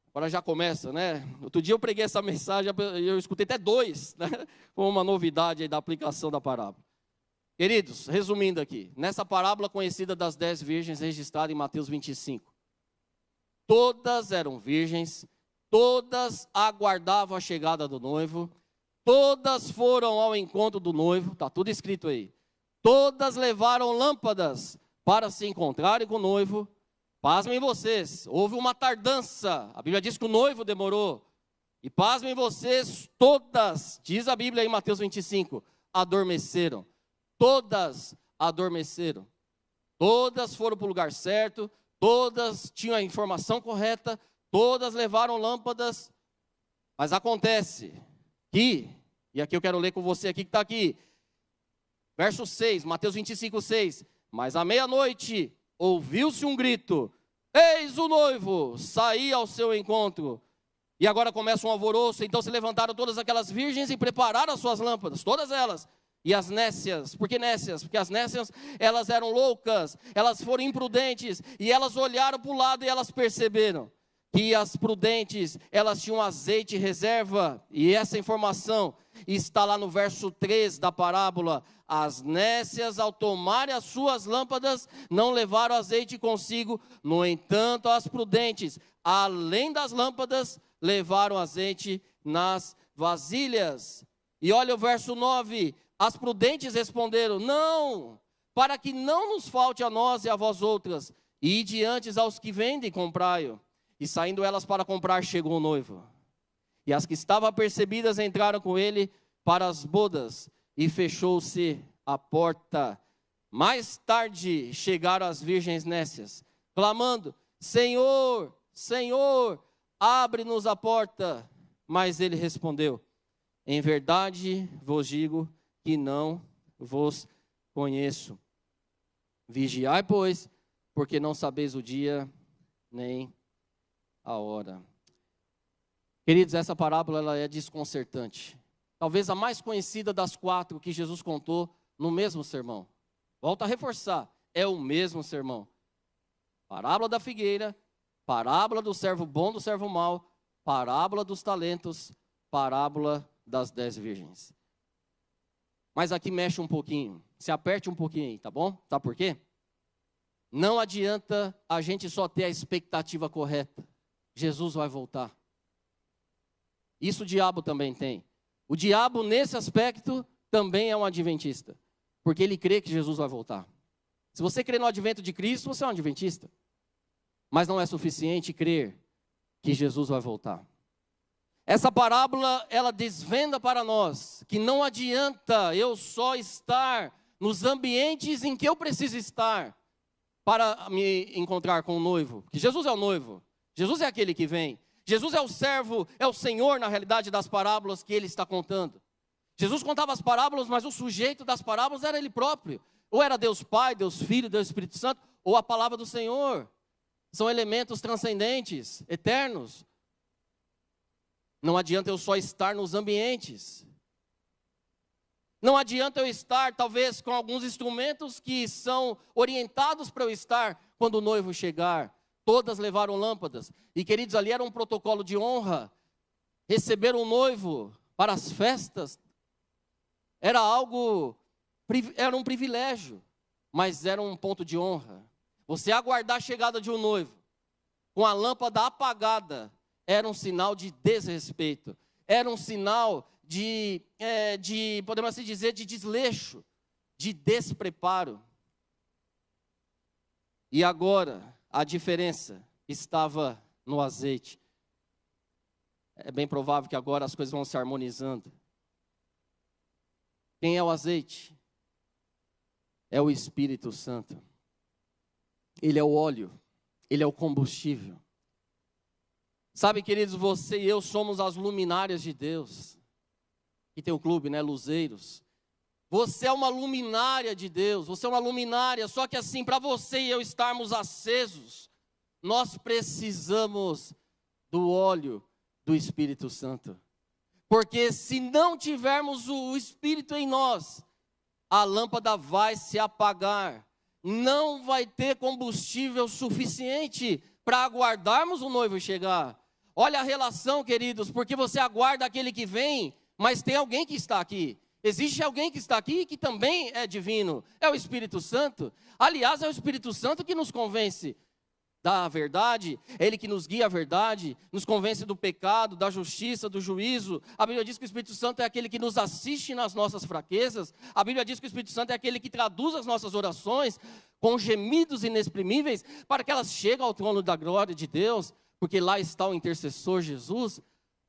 Agora já começa, né? Outro dia eu preguei essa mensagem, eu escutei até 2, né? Com uma novidade aí da aplicação da parábola. Queridos, resumindo aqui, nessa parábola conhecida das 10 virgens, registrada em Mateus 25. Todas eram virgens, todas aguardavam a chegada do noivo, todas foram ao encontro do noivo, está tudo escrito aí. Todas levaram lâmpadas para se encontrarem com o noivo. Pasmem vocês, houve uma tardança, a Bíblia diz que o noivo demorou. E pasmem vocês, todas, diz a Bíblia em Mateus 25, adormeceram. Todas adormeceram. Todas foram para o lugar certo, todas tinham a informação correta, todas levaram lâmpadas. Mas acontece que, e aqui eu quero ler com você aqui que está aqui, verso 6, Mateus 25, 6. Mas à meia-noite ouviu-se um grito: eis o noivo, saí ao seu encontro. E agora começa um alvoroço. Então se levantaram todas aquelas virgens e prepararam as suas lâmpadas, todas elas. E as nécias, por que nécias? Porque as nécias, elas eram loucas, elas foram imprudentes, e elas olharam para o lado e elas perceberam que as prudentes, elas tinham azeite em reserva, e essa informação está lá no verso 3 da parábola. As nécias, ao tomarem as suas lâmpadas, não levaram azeite consigo. No entanto, as prudentes, além das lâmpadas, levaram azeite nas vasilhas. E olha o verso 9, as prudentes responderam: não, para que não nos falte a nós e a vós outras, e diante aos que vendem, comprai-o. E saindo elas para comprar, chegou o noivo. E as que estavam apercebidas entraram com ele para as bodas, e fechou-se a porta. Mais tarde chegaram as virgens nécias, clamando: Senhor, Senhor, abre-nos a porta. Mas ele respondeu: em verdade vos digo que não vos conheço. Vigiai, pois, porque não sabeis o dia nem a hora. Queridos, essa parábola ela é desconcertante. Talvez a mais conhecida das 4 que Jesus contou no mesmo sermão. Volto a reforçar, é o mesmo sermão. Parábola da figueira, parábola do servo bom, do servo mau, parábola dos talentos, parábola das 10 virgens. Mas aqui mexe um pouquinho, se aperte um pouquinho aí, tá bom? Sabe por quê? Não adianta a gente só ter a expectativa correta. Jesus vai voltar. Isso o diabo também tem. O diabo, nesse aspecto, também é um adventista. Porque ele crê que Jesus vai voltar. Se você crê no advento de Cristo, você é um adventista. Mas não é suficiente crer que Jesus vai voltar. Essa parábola, ela desvenda para nós que não adianta eu só estar nos ambientes em que eu preciso estar para me encontrar com o noivo. Que Jesus é o noivo. Jesus é aquele que vem. Jesus é o servo, é o Senhor, na realidade, das parábolas que ele está contando. Jesus contava as parábolas, mas o sujeito das parábolas era ele próprio. Ou era Deus Pai, Deus Filho, Deus Espírito Santo, ou a palavra do Senhor. São elementos transcendentes, eternos. Não adianta eu só estar nos ambientes. Não adianta eu estar, talvez, com alguns instrumentos que são orientados para eu estar quando o noivo chegar. Todas levaram lâmpadas. E, queridos, ali era um protocolo de honra. Receber um noivo para as festas era um privilégio, mas era um ponto de honra. Você aguardar a chegada de um noivo com a lâmpada apagada era um sinal de desrespeito. Era um sinal podemos assim dizer, de desleixo, de despreparo. E agora, a diferença estava no azeite. É bem provável que agora as coisas vão se harmonizando. Quem é o azeite? É o Espírito Santo. Ele é o óleo, ele é o combustível. Sabe, queridos, você e eu somos as luminárias de Deus. Aqui tem o clube, né, Luzeiros. Você é uma luminária de Deus, você é uma luminária, só que assim, para você e eu estarmos acesos, nós precisamos do óleo do Espírito Santo. Porque se não tivermos o Espírito em nós, a lâmpada vai se apagar. Não vai ter combustível suficiente para aguardarmos o noivo chegar. Olha a relação, queridos, porque você aguarda aquele que vem, mas tem alguém que está aqui. Existe alguém que está aqui que também é divino. É o Espírito Santo. Aliás, é o Espírito Santo que nos convence da verdade. É Ele que nos guia à verdade, nos convence do pecado, da justiça, do juízo. A Bíblia diz que o Espírito Santo é aquele que nos assiste nas nossas fraquezas. A Bíblia diz que o Espírito Santo é aquele que traduz as nossas orações com gemidos inexprimíveis para que elas cheguem ao trono da glória de Deus, porque lá está o intercessor Jesus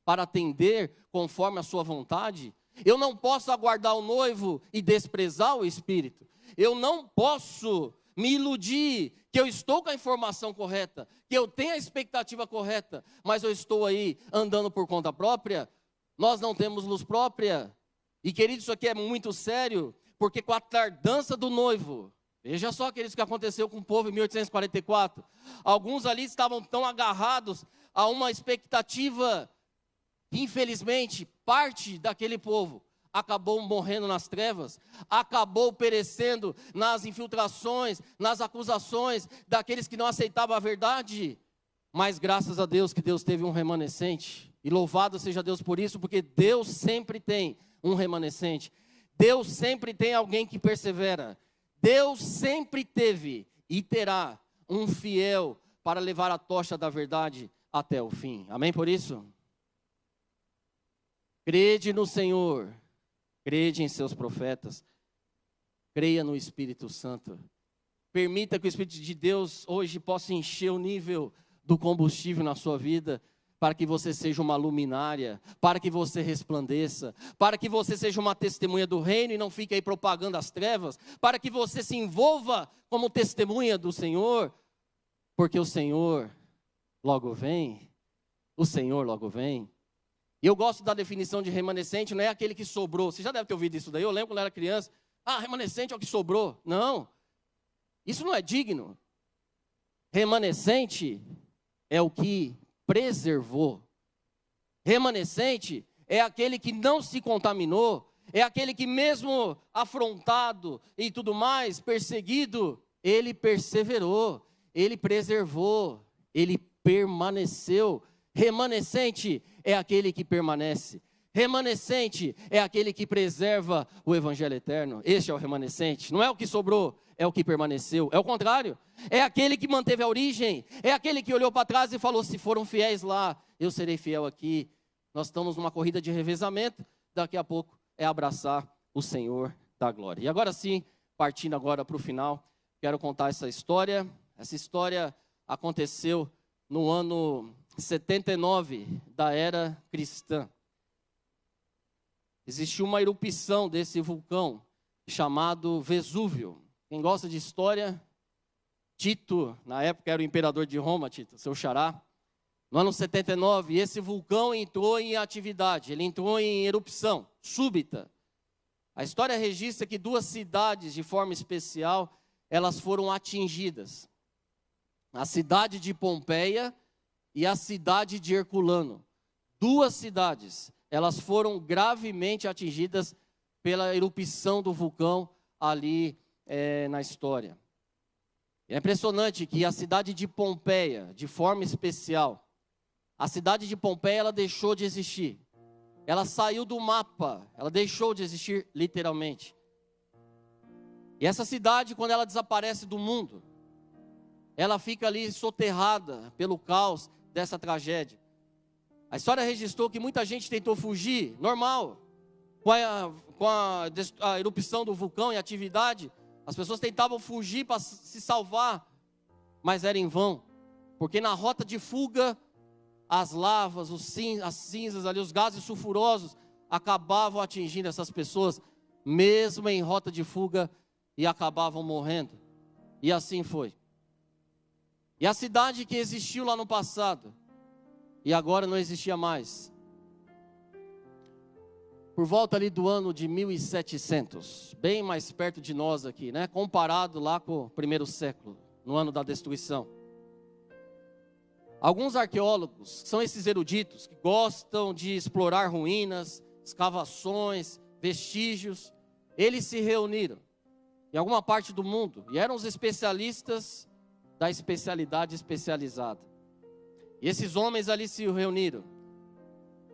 para atender conforme a sua vontade. Eu não posso aguardar o noivo e desprezar o Espírito. Eu não posso me iludir que eu estou com a informação correta, que eu tenho a expectativa correta, mas eu estou aí andando por conta própria. Nós não temos luz própria. E, querido, isso aqui é muito sério, porque com a tardança do noivo, veja só, queridos, o que aconteceu com o povo em 1844. Alguns ali estavam tão agarrados a uma expectativa. Infelizmente, parte daquele povo acabou morrendo nas trevas, acabou perecendo nas infiltrações, nas acusações daqueles que não aceitavam a verdade. Mas graças a Deus que Deus teve um remanescente, e louvado seja Deus por isso, porque Deus sempre tem um remanescente. Deus sempre tem alguém que persevera. Deus sempre teve e terá um fiel para levar a tocha da verdade até o fim. Amém por isso? Crede no Senhor, crede em seus profetas, creia no Espírito Santo. Permita que o Espírito de Deus hoje possa encher o nível do combustível na sua vida, para que você seja uma luminária, para que você resplandeça, para que você seja uma testemunha do reino e não fique aí propagando as trevas, para que você se envolva como testemunha do Senhor, porque o Senhor logo vem, o Senhor logo vem. E eu gosto da definição de remanescente, não é aquele que sobrou. Você já deve ter ouvido isso daí, eu lembro quando eu era criança. Remanescente é o que sobrou. Não, isso não é digno. Remanescente é o que preservou. Remanescente é aquele que não se contaminou, é aquele que mesmo afrontado e tudo mais, perseguido, ele perseverou, ele preservou, ele permaneceu. Remanescente é aquele que permanece. Remanescente é aquele que preserva o evangelho eterno. Este é o remanescente. Não é o que sobrou, é o que permaneceu. É o contrário. É aquele que manteve a origem. É aquele que olhou para trás e falou: se foram fiéis lá, eu serei fiel aqui. Nós estamos numa corrida de revezamento. Daqui a pouco é abraçar o Senhor da glória. E agora sim, partindo agora para o final, quero contar essa história. Essa história aconteceu no ano 79 da era cristã. Existiu uma erupção desse vulcão chamado Vesúvio. Quem gosta de história, Tito, na época era o imperador de Roma, Tito, seu xará. No ano 79, esse vulcão entrou em atividade, ele entrou em erupção súbita. A história registra que 2 cidades, de forma especial, elas foram atingidas. A cidade de Pompeia e a cidade de Herculano. 2 cidades, elas foram gravemente atingidas pela erupção do vulcão ali na história. É impressionante que a cidade de Pompeia, de forma especial, a cidade de Pompeia, ela deixou de existir. Ela saiu do mapa, ela deixou de existir literalmente. E essa cidade, quando ela desaparece do mundo, ela fica ali soterrada pelo caos dessa tragédia. A história registrou que muita gente tentou fugir, normal, com a erupção do vulcão em atividade, as pessoas tentavam fugir para se salvar, mas era em vão, porque na rota de fuga, as lavas, as cinzas ali, os gases sulfurosos, acabavam atingindo essas pessoas, mesmo em rota de fuga, e acabavam morrendo. E assim foi. E a cidade que existiu lá no passado, e agora não existia mais, por volta ali do ano de 1700, bem mais perto de nós aqui, né? Comparado lá com o primeiro século, no ano da destruição. Alguns arqueólogos, que são esses eruditos, que gostam de explorar ruínas, escavações, vestígios, eles se reuniram em alguma parte do mundo, e eram os especialistas da especialidade especializada. E esses homens ali se reuniram.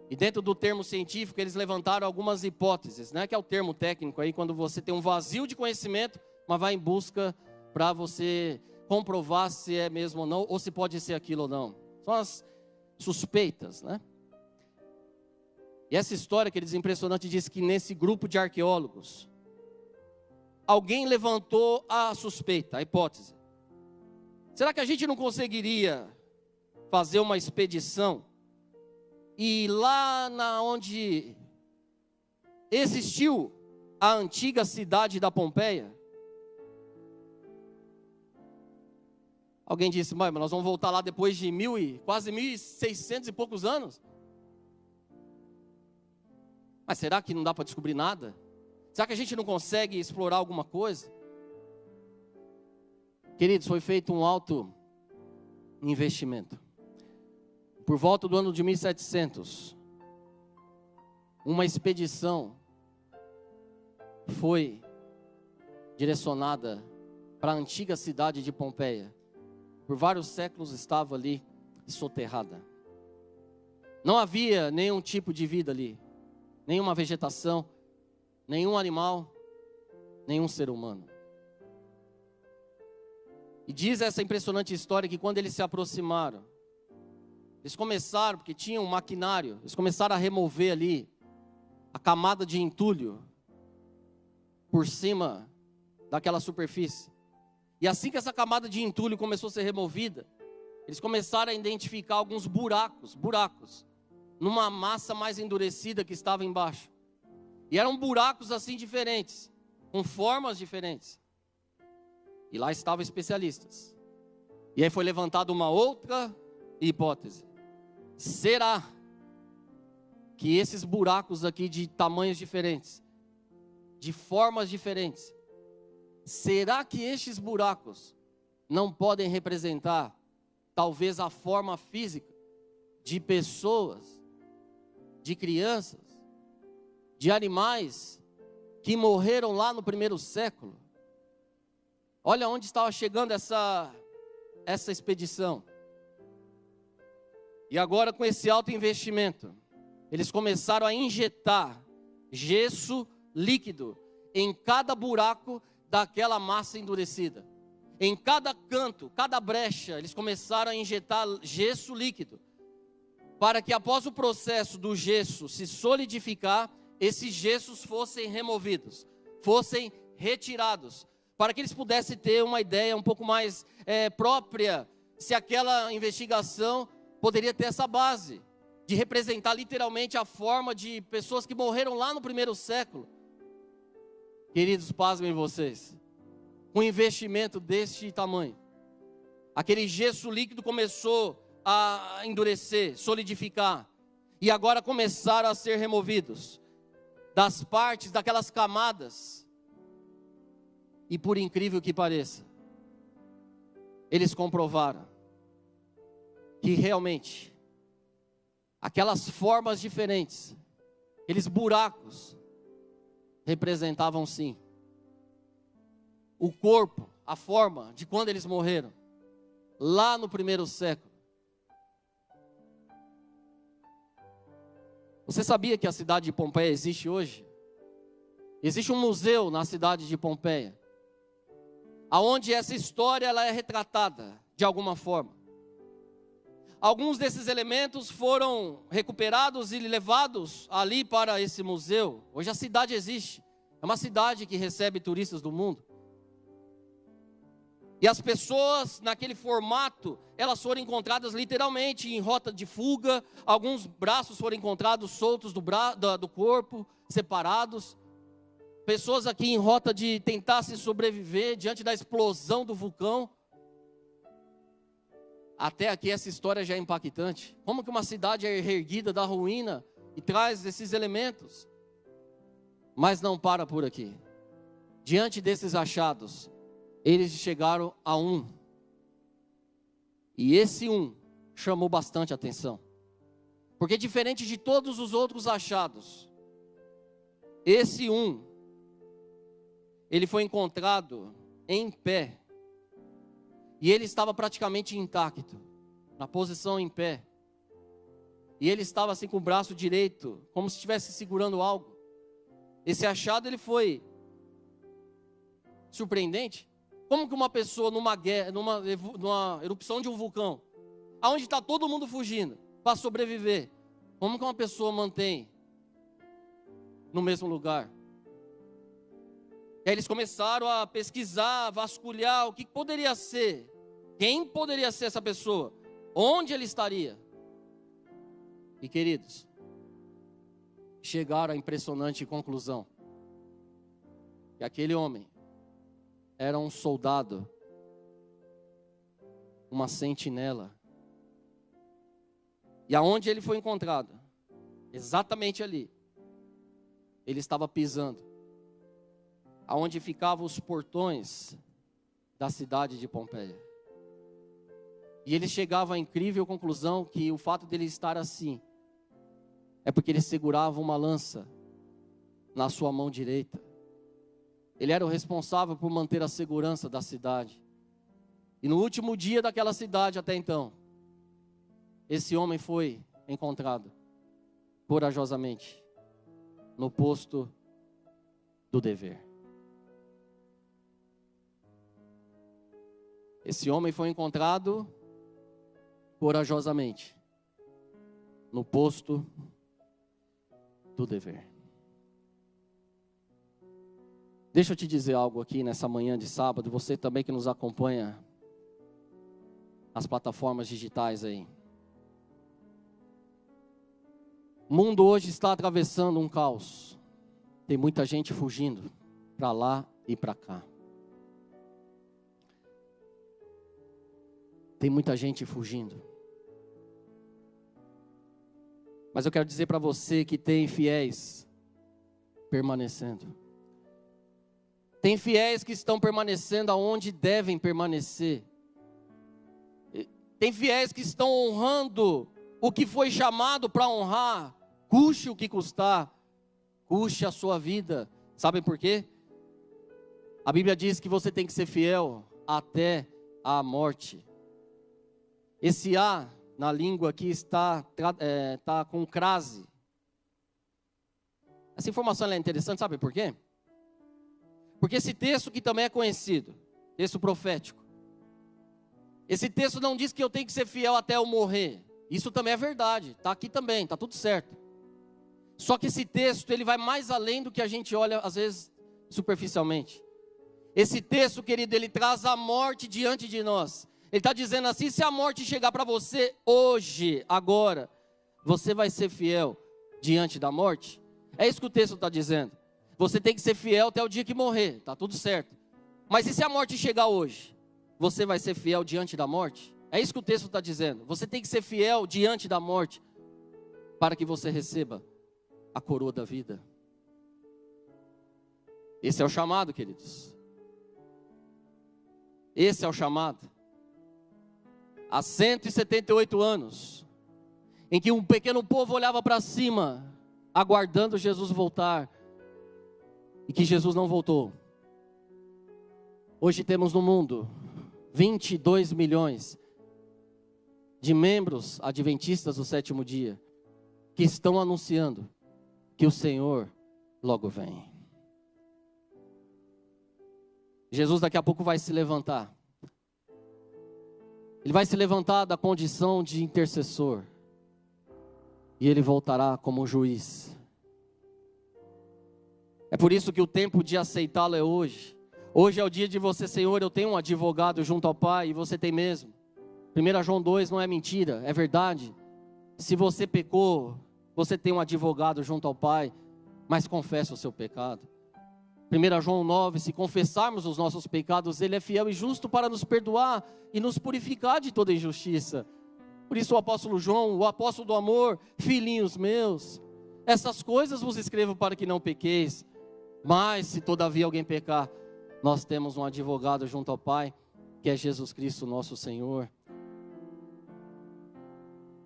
E dentro do termo científico, eles levantaram algumas hipóteses, né? Que é o termo técnico aí, quando você tem um vazio de conhecimento, mas vai em busca para você comprovar se é mesmo ou não, ou se pode ser aquilo ou não. São as suspeitas, né? E essa história, queridos, impressionante, diz que nesse grupo de arqueólogos, alguém levantou a suspeita, a hipótese. Será que a gente não conseguiria fazer uma expedição e lá onde existiu a antiga cidade da Pompeia? Alguém disse, mas nós vamos voltar lá depois de quase 1.600 e poucos anos? Mas será que não dá para descobrir nada? Será que a gente não consegue explorar alguma coisa? Queridos, foi feito um alto investimento. Por volta do ano de 1700, uma expedição foi direcionada para a antiga cidade de Pompeia. Por vários séculos estava ali soterrada. Não havia nenhum tipo de vida ali, nenhuma vegetação, nenhum animal, nenhum ser humano. E diz essa impressionante história que quando eles se aproximaram, eles começaram, porque tinham um maquinário, eles começaram a remover ali a camada de entulho por cima daquela superfície. E assim que essa camada de entulho começou a ser removida, eles começaram a identificar alguns buracos, numa massa mais endurecida que estava embaixo. E eram buracos assim diferentes, com formas diferentes. E lá estavam especialistas. E aí foi levantada uma outra hipótese. Será que esses buracos aqui de tamanhos diferentes, de formas diferentes, será que estes buracos não podem representar talvez a forma física de pessoas, de crianças, de animais que morreram lá no primeiro século? Olha onde estava chegando essa expedição. E agora, com esse alto investimento, eles começaram a injetar gesso líquido em cada buraco daquela massa endurecida. Em cada canto, cada brecha, eles começaram a injetar gesso líquido, para que após o processo do gesso se solidificar, esses gessos fossem removidos, fossem retirados, para que eles pudessem ter uma ideia um pouco mais própria, se aquela investigação poderia ter essa base, de representar literalmente a forma de pessoas que morreram lá no primeiro século. Queridos, pasmem vocês, com um investimento deste tamanho, aquele gesso líquido começou a endurecer, solidificar, e agora começaram a ser removidos das partes, daquelas camadas. E por incrível que pareça, eles comprovaram que realmente aquelas formas diferentes, aqueles buracos, representavam sim o corpo, a forma de quando eles morreram, lá no primeiro século. Você sabia que a cidade de Pompeia existe hoje? Existe um museu na cidade de Pompeia, aonde essa história ela é retratada de alguma forma. Alguns desses elementos foram recuperados e levados ali para esse museu. Hoje a cidade existe. É uma cidade que recebe turistas do mundo. E as pessoas naquele formato, elas foram encontradas literalmente em rota de fuga. Alguns braços foram encontrados soltos do corpo, separados. Pessoas aqui em rota de tentar se sobreviver diante da explosão do vulcão. Até aqui essa história já é impactante. Como que uma cidade é reerguida da ruína e traz esses elementos? Mas não para por aqui. Diante desses achados, eles chegaram a um. E esse um chamou bastante atenção. Porque diferente de todos os outros achados, esse um, ele foi encontrado em pé. E ele estava praticamente intacto, na posição em pé. E ele estava assim com o braço direito, como se estivesse segurando algo. Esse achado ele foi surpreendente. Como que uma pessoa numa erupção de um vulcão, aonde está todo mundo fugindo para sobreviver, como que uma pessoa mantém no mesmo lugar? E aí eles começaram a pesquisar, vasculhar o que poderia ser. Quem poderia ser essa pessoa? Onde ele estaria? E queridos, chegaram à impressionante conclusão. Que aquele homem era um soldado, uma sentinela. E aonde ele foi encontrado? Exatamente ali. Ele estava pisando aonde ficavam os portões da cidade de Pompeia. E ele chegava à incrível conclusão que o fato dele estar assim é porque ele segurava uma lança na sua mão direita. Ele era o responsável por manter a segurança da cidade. E no último dia daquela cidade até então, esse homem foi encontrado corajosamente no posto do dever. Esse homem foi encontrado corajosamente no posto do dever. Deixa eu te dizer algo aqui nessa manhã de sábado, você também que nos acompanha nas plataformas digitais aí. O mundo hoje está atravessando um caos. Tem muita gente fugindo para lá e para cá. Tem muita gente fugindo. Mas eu quero dizer para você que tem fiéis permanecendo. Tem fiéis que estão permanecendo aonde devem permanecer. Tem fiéis que estão honrando o que foi chamado para honrar, custe o que custar, custe a sua vida. Sabem por quê? A Bíblia diz que você tem que ser fiel até a morte. Esse A na língua aqui está com crase. Essa informação é interessante, sabe por quê? Porque esse texto que também é conhecido, texto profético, esse texto não diz que eu tenho que ser fiel até eu morrer. Isso também é verdade, está aqui também, está tudo certo. Só que esse texto, ele vai mais além do que a gente olha, às vezes, superficialmente. Esse texto, querido, ele traz a morte diante de nós. Ele está dizendo assim, se a morte chegar para você hoje, agora, você vai ser fiel diante da morte? É isso que o texto está dizendo. Você tem que ser fiel até o dia que morrer, está tudo certo. Mas e se a morte chegar hoje? Você vai ser fiel diante da morte? É isso que o texto está dizendo. Você tem que ser fiel diante da morte, para que você receba a coroa da vida. Esse é o chamado, queridos. Esse é o chamado. Há 178 anos, em que um pequeno povo olhava para cima, aguardando Jesus voltar, e que Jesus não voltou. Hoje temos no mundo 22 milhões de membros adventistas do sétimo dia, que estão anunciando que o Senhor logo vem. Jesus daqui a pouco vai se levantar. Ele vai se levantar da condição de intercessor. E ele voltará como um juiz. É por isso que o tempo de aceitá-lo é hoje. Hoje é o dia de você, Senhor, eu tenho um advogado junto ao Pai, e você tem mesmo. 1 João 2 não é mentira, é verdade. Se você pecou, você tem um advogado junto ao Pai, mas confessa o seu pecado. 1 João 9, se confessarmos os nossos pecados, Ele é fiel e justo para nos perdoar e nos purificar de toda injustiça. Por isso o apóstolo João, o apóstolo do amor, filhinhos meus, essas coisas vos escrevo para que não pequeis. Mas se todavia alguém pecar, nós temos um advogado junto ao Pai, que é Jesus Cristo nosso Senhor.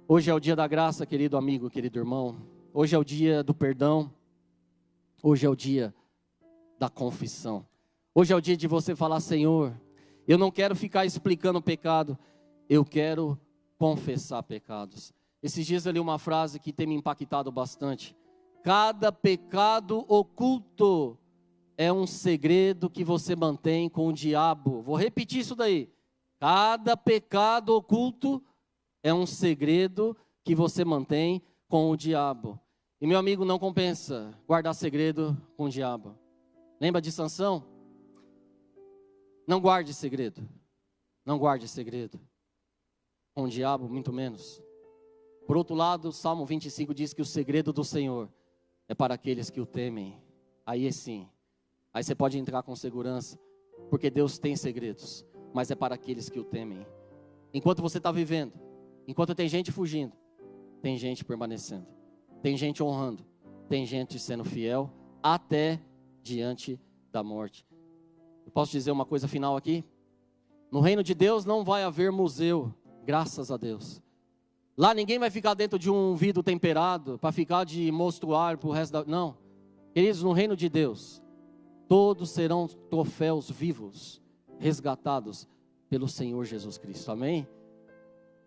Hoje é o dia da graça, querido amigo, querido irmão. Hoje é o dia do perdão. Hoje é o dia da confissão. Hoje é o dia de você falar, Senhor, eu não quero ficar explicando o pecado, eu quero confessar pecados. Esses dias eu li uma frase que tem me impactado bastante. Cada pecado oculto é um segredo que você mantém com o diabo. Vou repetir isso daí. Cada pecado oculto é um segredo que você mantém com o diabo. E meu amigo, não compensa guardar segredo com o diabo. Lembra de Sansão? Não guarde segredo. Não guarde segredo. Com o diabo, muito menos. Por outro lado, o Salmo 25 diz que o segredo do Senhor é para aqueles que o temem. Aí sim, aí você pode entrar com segurança, porque Deus tem segredos, mas é para aqueles que o temem. Enquanto você está vivendo, enquanto tem gente fugindo, tem gente permanecendo, tem gente honrando, tem gente sendo fiel, até diante da morte. Eu posso dizer uma coisa final aqui? No reino de Deus não vai haver museu, graças a Deus. Lá ninguém vai ficar dentro de um vidro temperado para ficar de mostruário para o resto da... Não, queridos, no reino de Deus, todos serão troféus vivos, resgatados pelo Senhor Jesus Cristo, amém?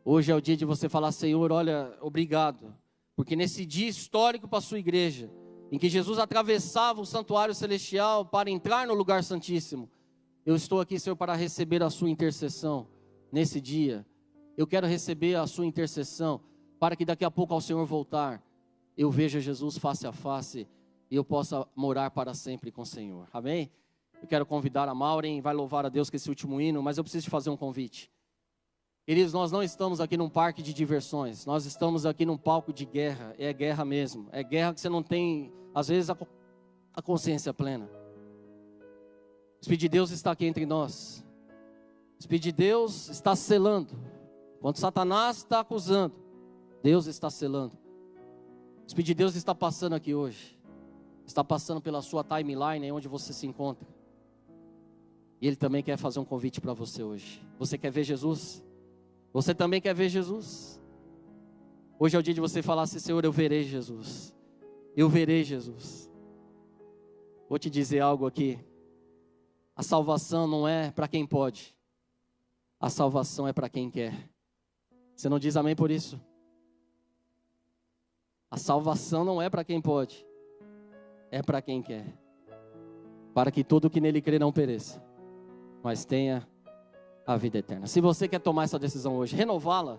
Hoje é o dia de você falar, Senhor, olha, obrigado, porque nesse dia histórico para a sua igreja, em que Jesus atravessava o santuário celestial para entrar no lugar santíssimo, eu estou aqui, Senhor, para receber a sua intercessão nesse dia. Eu quero receber a sua intercessão, para que daqui a pouco ao Senhor voltar, eu veja Jesus face a face, e eu possa morar para sempre com o Senhor, amém? Eu quero convidar a Maureen, vai louvar a Deus com esse último hino, mas eu preciso te fazer um convite. Queridos, nós não estamos aqui num parque de diversões, nós estamos aqui num palco de guerra, é guerra mesmo, é guerra que você não tem, às vezes, a consciência plena. O Espírito de Deus está aqui entre nós, o Espírito de Deus está selando, quando Satanás está acusando, Deus está selando. O Espírito de Deus está passando aqui hoje, está passando pela sua timeline, onde você se encontra, e Ele também quer fazer um convite para você hoje. Você quer ver Jesus? Você também quer ver Jesus? Hoje é o dia de você falar assim, Senhor, eu verei Jesus. Eu verei Jesus. Vou te dizer algo aqui. A salvação não é para quem pode. A salvação é para quem quer. Você não diz amém por isso? A salvação não é para quem pode. É para quem quer. Para que todo que nele crê não pereça, mas tenha a vida eterna. Se você quer tomar essa decisão hoje, renová-la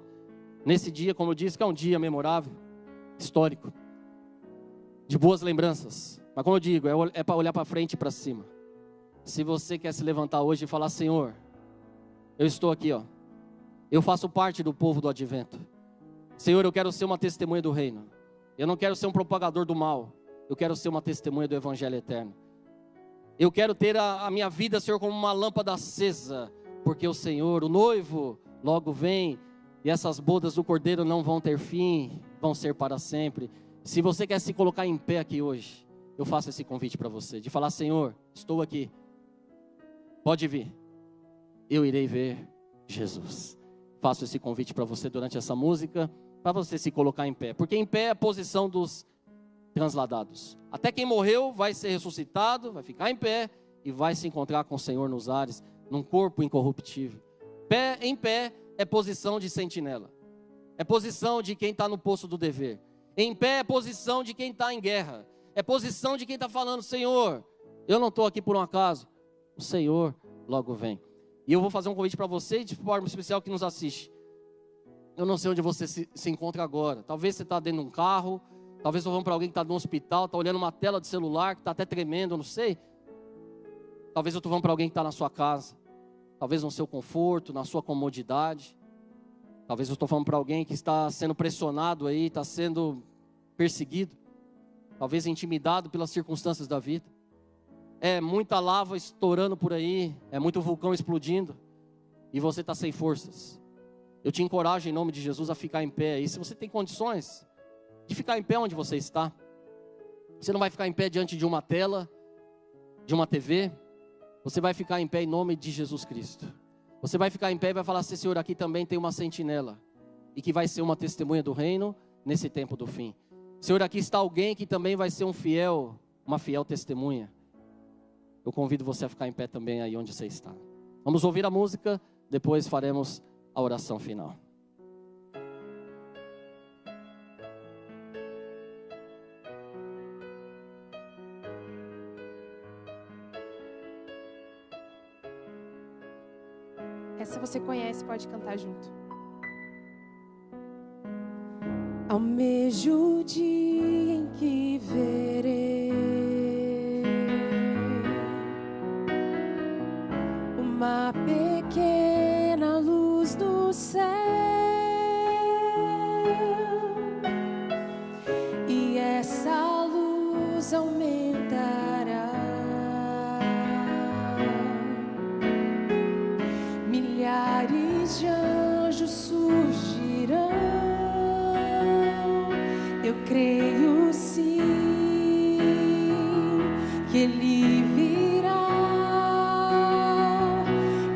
nesse dia, como eu disse, que é um dia memorável, histórico, de boas lembranças. Mas como eu digo, é para olhar para frente e para cima. Se você quer se levantar hoje e falar, Senhor, eu estou aqui, ó. Eu faço parte do povo do advento. Senhor, eu quero ser uma testemunha do reino. Eu não quero ser um propagador do mal. Eu quero ser uma testemunha do evangelho eterno. Eu quero ter a minha vida, Senhor, como uma lâmpada acesa, porque o Senhor, o noivo, logo vem, e essas bodas do Cordeiro não vão ter fim, vão ser para sempre. Se você quer se colocar em pé aqui hoje, eu faço esse convite para você, de falar, Senhor, estou aqui, pode vir, eu irei ver Jesus. Faço esse convite para você durante essa música, para você se colocar em pé. Porque em pé é a posição dos transladados. Até quem morreu vai ser ressuscitado, vai ficar em pé e vai se encontrar com o Senhor nos ares, num corpo incorruptível. Pé em pé é posição de sentinela. É posição de quem está no posto do dever. Em pé é posição de quem está em guerra. É posição de quem está falando, Senhor, eu não estou aqui por um acaso. O Senhor logo vem. E eu vou fazer um convite para você, de forma especial que nos assiste. Eu não sei onde você se encontra agora. Talvez você está dentro de um carro. Talvez estou falando para alguém que está no hospital, está olhando uma tela de celular, que está até tremendo, eu não sei. Talvez eu estou falando para alguém que está na sua casa. Talvez no seu conforto, na sua comodidade. Talvez eu estou falando para alguém que está sendo pressionado aí, está sendo perseguido. Talvez intimidado pelas circunstâncias da vida. É muita lava estourando por aí, é muito vulcão explodindo. E você está sem forças. Eu te encorajo em nome de Jesus a ficar em pé. E se você tem condições de ficar em pé onde você está. Você não vai ficar em pé diante de uma tela, de uma TV. Você vai ficar em pé em nome de Jesus Cristo. Você vai ficar em pé e vai falar assim, Senhor, aqui também tem uma sentinela. E que vai ser uma testemunha do reino nesse tempo do fim. Senhor, aqui está alguém que também vai ser uma fiel testemunha. Eu convido você a ficar em pé também aí onde você está. Vamos ouvir a música, depois faremos a oração final. Essa você conhece, pode cantar junto. Almejo o dia em que verei uma pequena luz do céu, e essa luz aumentará. Milhares de anjos surgirão. Eu creio sim que Ele virá,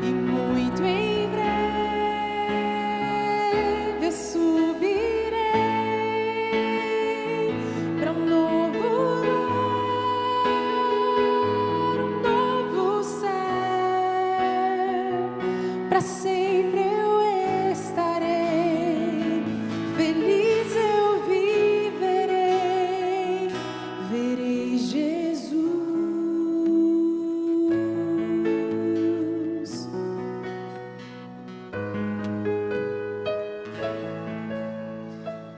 e muito em breve eu subirei para um novo lar, um novo céu. Para sempre eu estarei feliz, eu viverei, verei Jesus.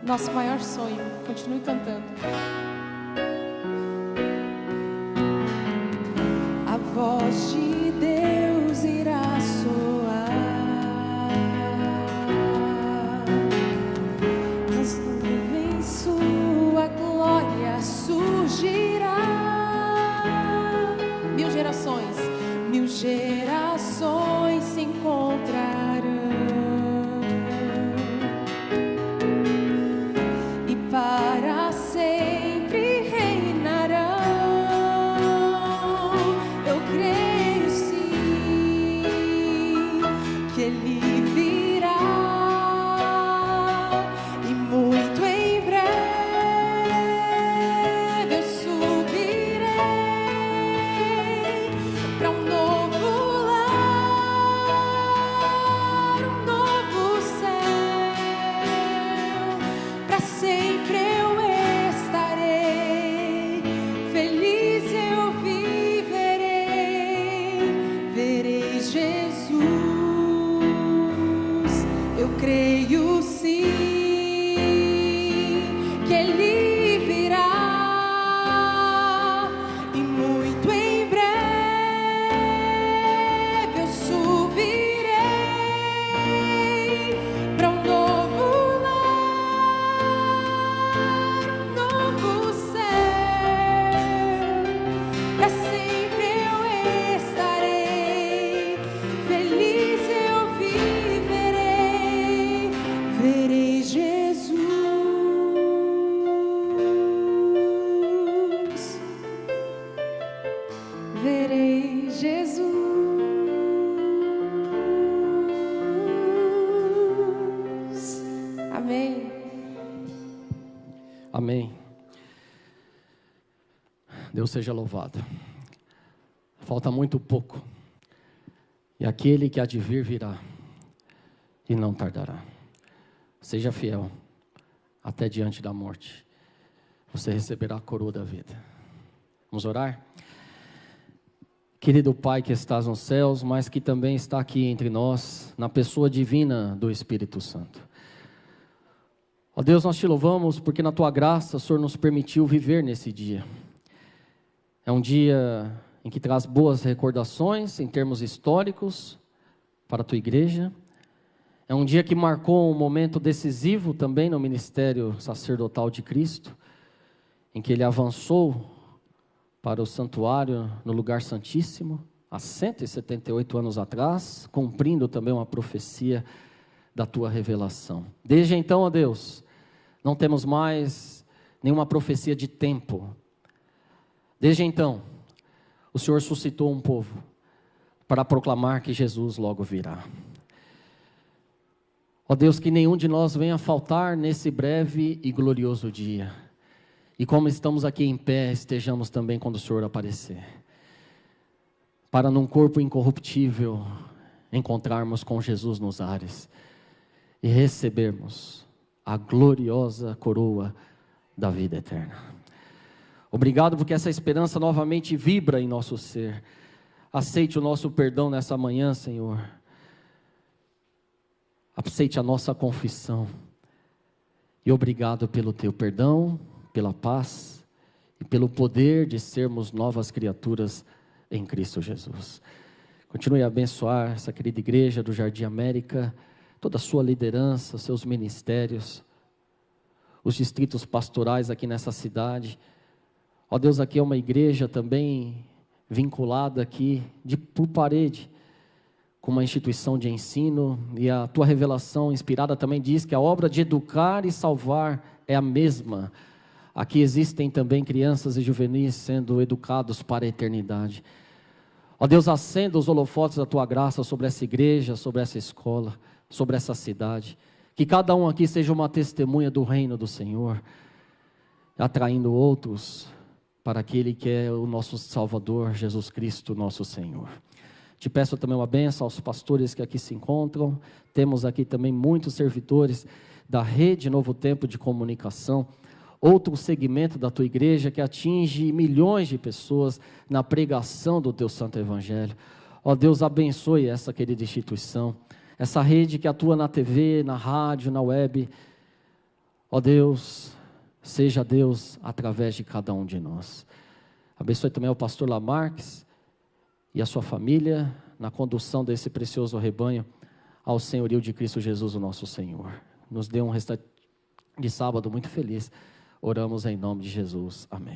Nosso maior sonho, continue cantando. A voz de Deus irá soar, nas nuvens sua glória surgirá. Mil gerações se encontrarão, e para sempre reinarão. Eu creio sim que Ele virá, e muito em breve eu subirei para um novo lar, um novo céu. Para sempre eu estarei feliz, eu viverei, verei Jesus. Eu creio sim que Ele virá, e muito em breve eu subirei para um novo lar, um novo céu. Para sempre eu estarei feliz, eu viverei, verei Jesus. Verei Jesus. Amém. Amém. Deus seja louvado. Falta muito pouco. E aquele que há de vir virá. E não tardará. Seja fiel. Até diante da morte. Você receberá a coroa da vida. Vamos orar? Querido Pai que estás nos céus, mas que também está aqui entre nós, na pessoa divina do Espírito Santo. Ó Deus, nós te louvamos porque na Tua graça o Senhor nos permitiu viver nesse dia. É um dia em que traz boas recordações em termos históricos para a Tua igreja. É um dia que marcou um momento decisivo também no ministério sacerdotal de Cristo, em que Ele avançou para o santuário no lugar santíssimo, há 178 anos atrás, cumprindo também uma profecia da Tua revelação. Desde então, ó Deus, não temos mais nenhuma profecia de tempo. Desde então, o Senhor suscitou um povo para proclamar que Jesus logo virá. Ó Deus, que nenhum de nós venha faltar nesse breve e glorioso dia. E como estamos aqui em pé, estejamos também quando o Senhor aparecer. Para num corpo incorruptível, encontrarmos com Jesus nos ares. E recebermos a gloriosa coroa da vida eterna. Obrigado porque essa esperança novamente vibra em nosso ser. Aceite o nosso perdão nessa manhã, Senhor. Aceite a nossa confissão. E obrigado pelo Teu perdão, pela paz e pelo poder de sermos novas criaturas em Cristo Jesus. Continue a abençoar essa querida igreja do Jardim América, toda a sua liderança, seus ministérios, os distritos pastorais aqui nessa cidade. Ó Deus, aqui é uma igreja também vinculada aqui por parede, com uma instituição de ensino, e a Tua revelação inspirada também diz que a obra de educar e salvar é a mesma. Aqui existem também crianças e juvenis sendo educados para a eternidade. Ó Deus, acenda os holofotes da Tua graça sobre essa igreja, sobre essa escola, sobre essa cidade. Que cada um aqui seja uma testemunha do reino do Senhor, atraindo outros para aquele que é o nosso Salvador, Jesus Cristo, nosso Senhor. Te peço também uma bênção aos pastores que aqui se encontram. Temos aqui também muitos servidores da Rede Novo Tempo de Comunicação, outro segmento da Tua igreja que atinge milhões de pessoas na pregação do Teu Santo Evangelho. Ó Deus, abençoe essa querida instituição, essa rede que atua na TV, na rádio, na web. Ó Deus, seja Deus através de cada um de nós. Abençoe também o pastor Lamarques e a sua família na condução desse precioso rebanho ao senhorio de Cristo Jesus, o nosso Senhor. Nos dê um restante de sábado muito feliz. Oramos em nome de Jesus. Amém.